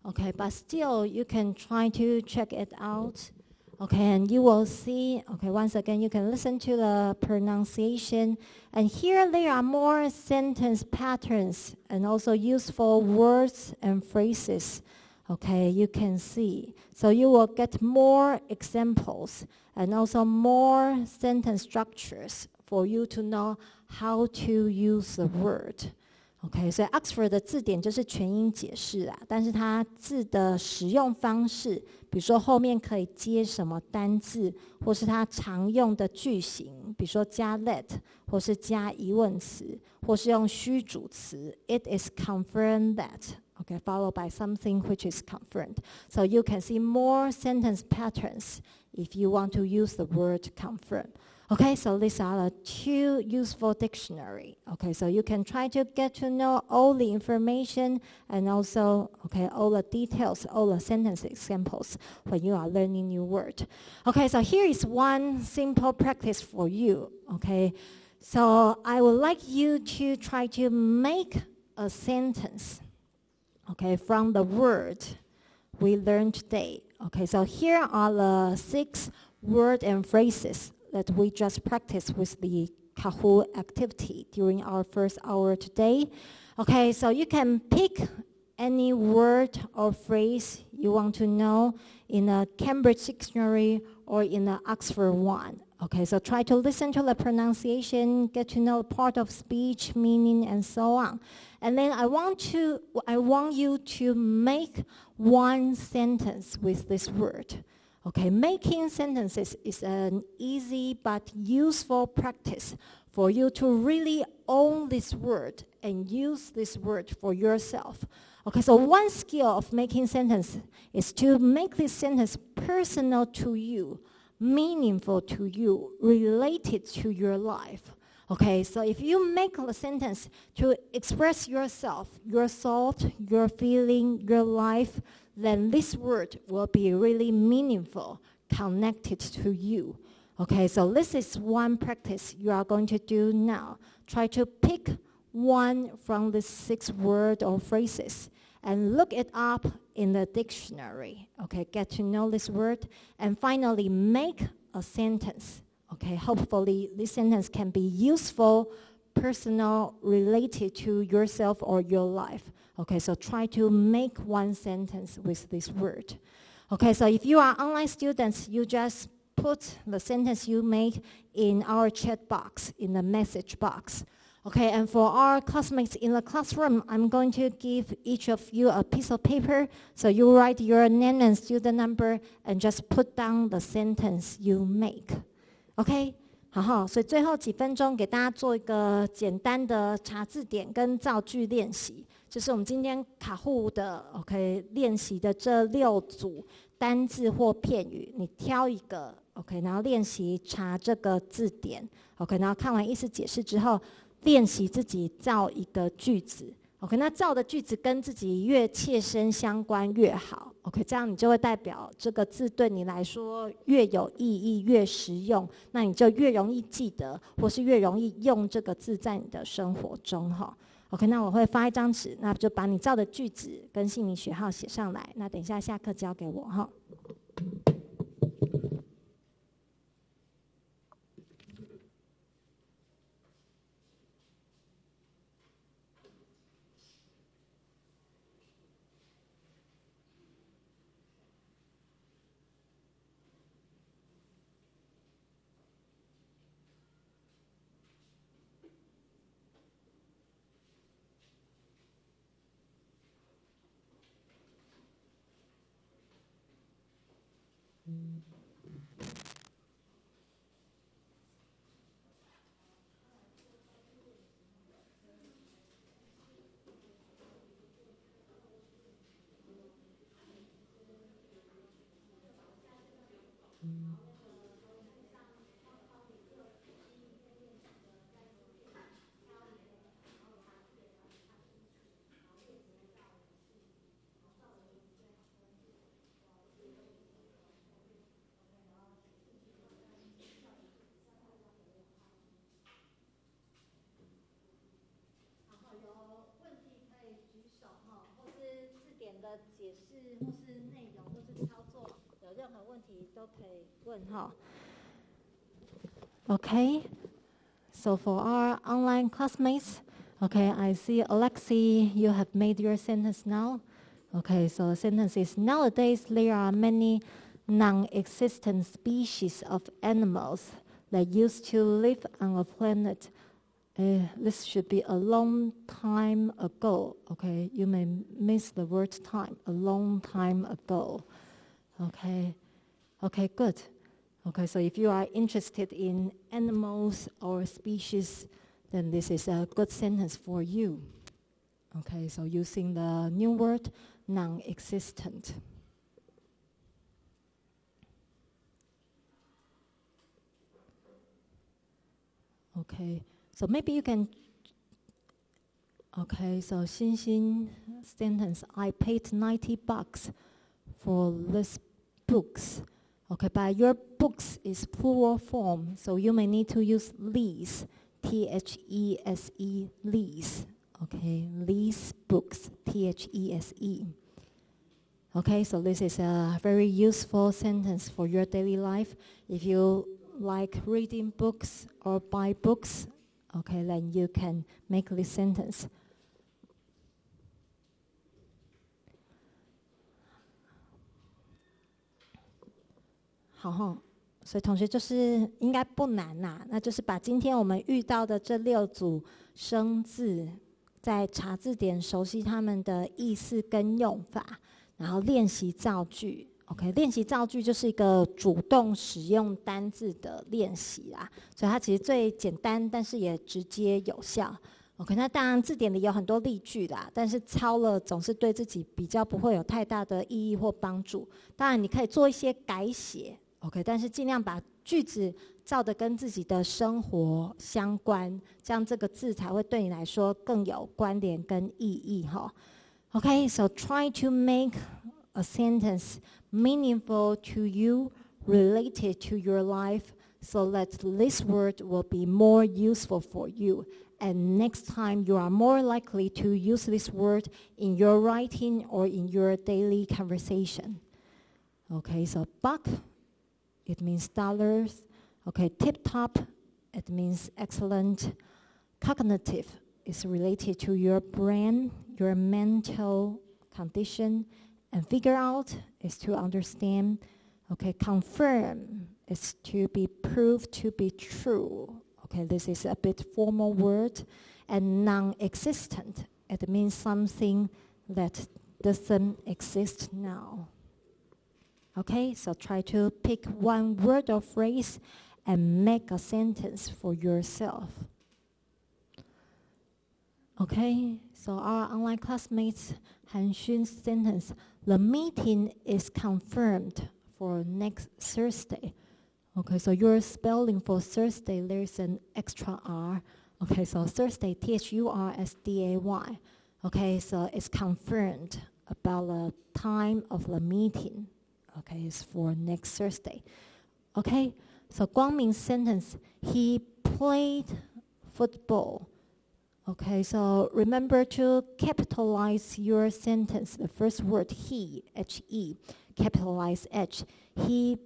Okay, but still you can try to check it out. Okay, and you will see, okay, once again, you can listen to the pronunciation. And here there are more sentence patterns and also useful words and phrases. Okay, you can see. So you will get more examples and also more sentence structures for you to know how to use the word. OK， 所以 Oxford 的字典就是全英解释啦，但是它字的使用方式，比如说后面可以接什么单字，或是它常用的句型，比如说加 let， 或是加疑问词，或是用虚主词 ，It is confirmed that. Okay, followed by something which is confirmed. So you can see more sentence patterns if you want to use the word confirm. Okay, so these are the two useful dictionary. Okay, so you can try to get to know all the information and also, okay, all the details, all the sentence examples when you are learning new word. Okay, so here is one simple practice for you. Okay, so I would like you to try to make a sentence. Okay, from the word we learned today. Okay, so here are the 6 words and phrases that we just practiced with the Kahoot activity during our first hour today. Okay, so you can pick any word or phrase you want to know in a Cambridge Dictionary or in the Oxford one. Okay, so try to listen to the pronunciation, get to know part of speech, meaning, and so on. And then I want you to make one sentence with this word. Okay, making sentences is an easy but useful practice for you to really own this word and use this word for yourself. Okay, so one skill of making sentence is to make this sentence personal to you, meaningful to you, related to your life. Okay, so if you make a sentence to express yourself, your thought, your feeling, your life, then this word will be really meaningful, connected to you. Okay, so this is one practice you are going to do now. Try to pick one from the 6 words or phrases and look it up in the dictionary. Okay, get to know this word, and finally make a sentence. Okay, hopefully this sentence can be useful, personal, related to yourself or your life. Okay, so try to make one sentence with this word. Okay, so if you are online students, you just put the sentence you make in our chat box, in the message box. Okay, and for our classmates in the classroom, I'm going to give each of you a piece of paper. So you write your name and student number and just put down the sentence you make. OK， 好，所以最后几分钟给大家做一个简单的查字典跟造句练习，就是我们今天卡户的 OK 练习的这6组单字或片语，你挑一个 OK， 然后练习查这个字典 OK， 然后看完意思解释之后，练习自己造一个句子。OK， 那造的句子跟自己越切身相关越好。OK， 这样你就会代表这个字对你来说越有意义、越实用，那你就越容易记得，或是越容易用这个字在你的生活中哈。OK， 那我会发一张纸，那就把你造的句子跟姓名学号写上来。那等一下下课交给我哈。的解释或是内容或是操作有任何问题都可以问哈。Okay, so for our online classmates, okay, I see Alexi, you have made your sentence now. Okay, so the sentence is, nowadays there are many non-existent species of animals that used to live on a planet. This should be a long time ago. Okay, you may miss the word time, a long time ago. Okay, good. Okay, so if you are interested in animals or species, then this is a good sentence for you. Okay, so using the new word, non-existent. Okay, so maybe you can, okay, so Xinxin sentence, I paid $90 for this books. Okay, but your books is plural form, so you may need to use these, T-H-E-S-E, these. Okay, these books, T-H-E-S-E. Okay, so this is a very useful sentence for your daily life. If you like reading books or buy books, okay, then you can make this sentence. 好吼，所以同学就是应该不难啦，那就是把今天我们遇到的这6组生字，在查字典熟悉它们的意思跟用法，然后练习造句。OK， 练习造句就是一个主动使用单字的练习啦，所以它其实最简单，但是也直接有效。OK， 那当然字典里有很多例句啦，但是抄了总是对自己比较不会有太大的意义或帮助。当然你可以做一些改写 ，OK， 但是尽量把句子照得跟自己的生活相关，这样这个字才会对你来说更有关联跟意义哈。Okay, so try to make a sentence meaningful to you, related to your life, so that this word will be more useful for you. And next time you are more likely to use this word in your writing or in your daily conversation. Okay, so buck, it means dollars. Okay, tip-top, it means excellent. Cognitive is related to your brain, your mental condition. And figure out is to understand. Okay, confirm is to be proved to be true. Okay, this is a bit formal word. And non-existent, it means something that doesn't exist now. Okay, so try to pick one word or phrase and make a sentence for yourself. Okay, so our online classmates, Han Xun's sentence, the meeting is confirmed for next Thursday. Okay, so your spelling for Thursday, there's an extra R. Okay, so Thursday, Thursday. Okay, so it's confirmed about the time of the meeting. Okay, it's for next Thursday. Okay, so Guangming's sentence, he played football. Okay, so remember to capitalize your sentence. The first word, he, H-E, capitalize H. He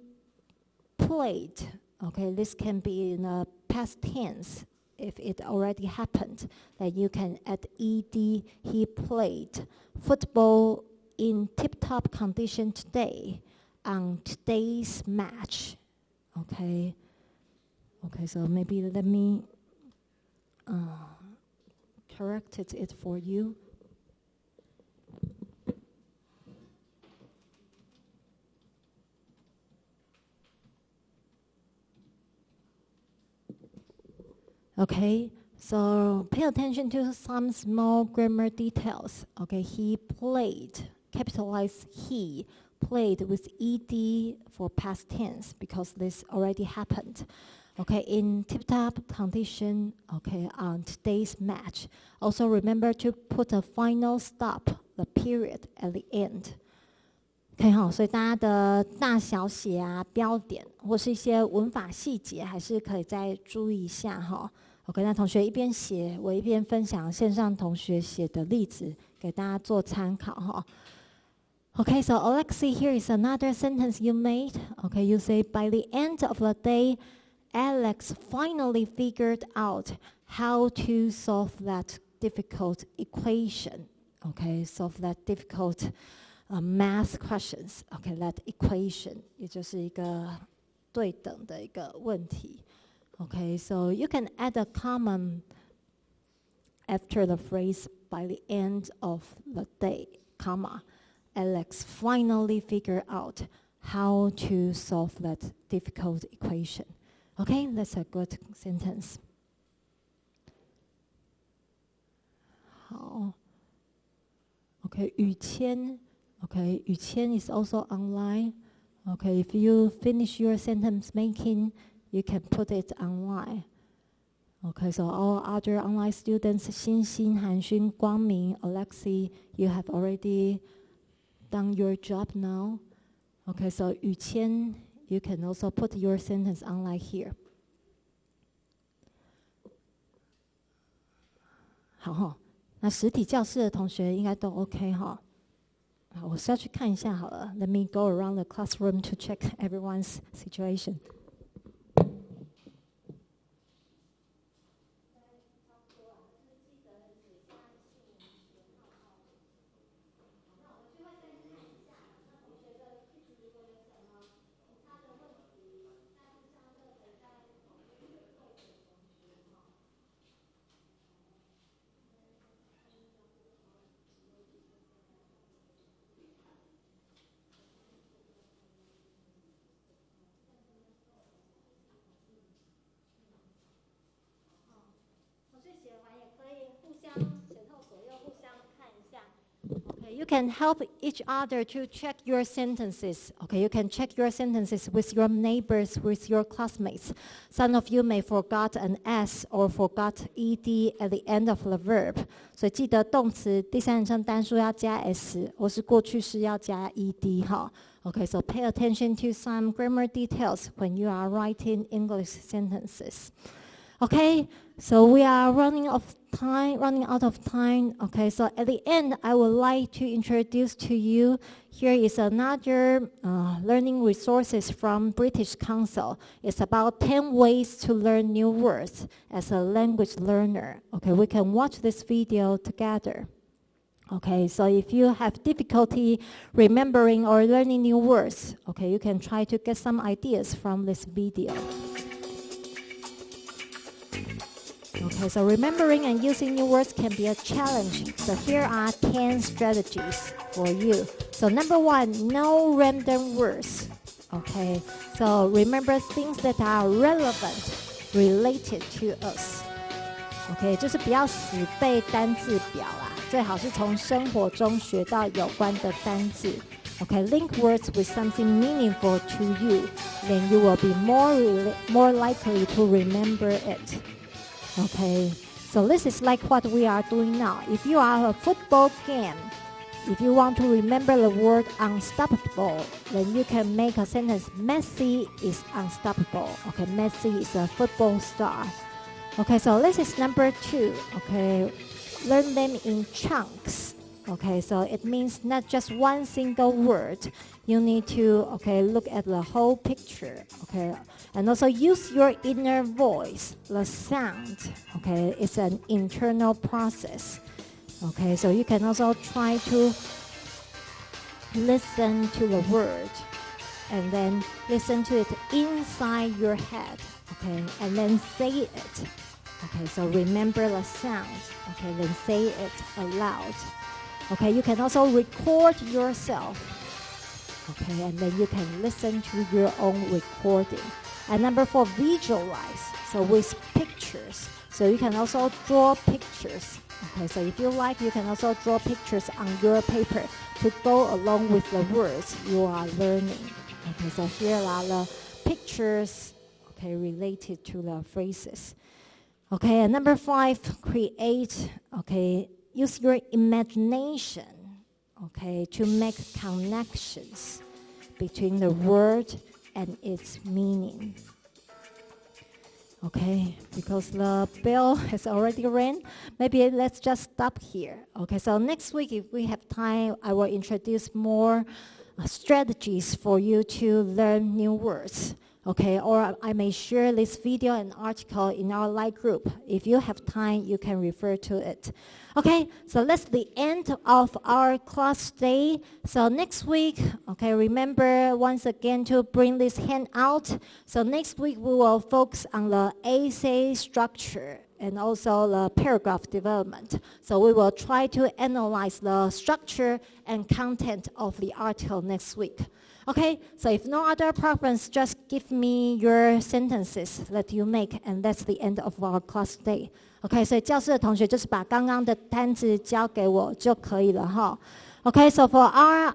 played. Okay, this can be in a past tense. If it already happened, then you can add ed. He played football in tip-top condition today on today's match. Okay. Okay, so maybe let me corrected it for you. Okay, so pay attention to some small grammar details. Okay, he played, capitalize he, played with ed for past tense because this already happened. Okay, in tip-top condition, okay, on today's match. Also remember to put a final stop, the period at the end. OK 好，所以大家的大小写啊、标点或是一些文法细节，还是可以再注意一下哈。OK， 那同学一边写，我一边分享线上同学写的例子给大家做参考哈。Okay, so Alexi, here is another sentence you made. Okay, you say by the end of the day, Alex finally figured out how to solve that difficult equation. Okay, solve that difficult math questions. Okay, that equation 也就是一个对等的一个问题。Okay, so you can add a comma after the phrase by the end of the day, comma. Alex finally figured out how to solve that difficult equation. Okay, that's a good sentence. 好 ，OK， 雨谦 ，OK， 雨谦 is also online. Okay, if you finish your sentence making, you can put it online. Okay, so all other online students, Xinxin, Hanxun, Guangming, Alexi, you have already done your job now. Okay, so Yu Qian, you can also put your sentence online here. 好哈，那实体教室的同学应该都 OK 哈。好，我是要去看一下好了。Let me go around the classroom to check everyone's situation. You can help each other to check your sentences. Okay, you can check your sentences with your neighbors, with your classmates. Some of you may forgot an S or forgot ed at the end of the verb. 所以记得动词第三人称单数要加 s， 或是过去式要加 ed 哈。Okay, so pay attention to some grammar details when you are writing English sentences. Okay, so we are running out of time. Okay, so at the end, I would like to introduce to you, here is another learning resources from British Council. It's about 10 ways to learn new words as a language learner. Okay, we can watch this video together. Okay, so if you have difficulty remembering or learning new words, okay, you can try to get some ideas from this video. Okay, so remembering and using new words can be a challenge. So here are 10 strategies for you. So number 1, no random words. Okay, so remember things that are relevant, related to us. Okay, 就是不要死背单字表啦，最好是从生活中学到有关的单字。Okay, link words with something meaningful to you, then you will be more likely to remember it. Okay, so this is like what we are doing now. If you are a football game, if you want to remember the word unstoppable, then you can make a sentence, Messi is unstoppable. Okay, Messi is a football star. Okay, so this is number 2. Okay, learn them in chunks. Okay, so it means not just one single word. You need to, okay, look at the whole picture. Okay, and also use your inner voice, the sound. Okay, it's an internal process. Okay, so you can also try to listen to the word and then listen to it inside your head. Okay, and then say it. Okay, so remember the sound. Okay, then say it aloud. Okay, you can also record yourself. Okay, and then you can listen to your own recording. And number 4, visualize. So with pictures. So you can also draw pictures. Okay, so if you like, you can also draw pictures on your paper to go along with the words you are learning. Okay, so here are the pictures, okay, related to the phrases. Okay, and number 5, create, okay, use your imagination, okay, to make connections between the word and its meaning. Okay, because the bell has already rang, maybe let's just stop here. Okay, so next week, if we have time, I will introduce more strategies for you to learn new words. Okay, or I may share this video and article in our live group. If you have time, you can refer to it. Okay, so that's the end of our class today. So next week, okay, remember once again to bring this handout. So next week we will focus on the essay structure and also the paragraph development. So we will try to analyze the structure and content of the article next week. Okay, so if no other preference, just give me your sentences that you make, and that's the end of our class today. Okay, 所以教室的同学就是把刚刚的单字交给我就可以了哈。Okay, so for our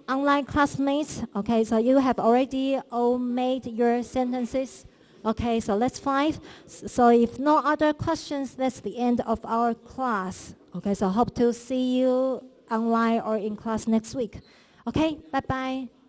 online classmates, okay, so you have already all made your sentences. Okay, so that's 5. So if no other questions, that's the end of our class. Okay, so hope to see you online or in class next week. Okay, bye-bye.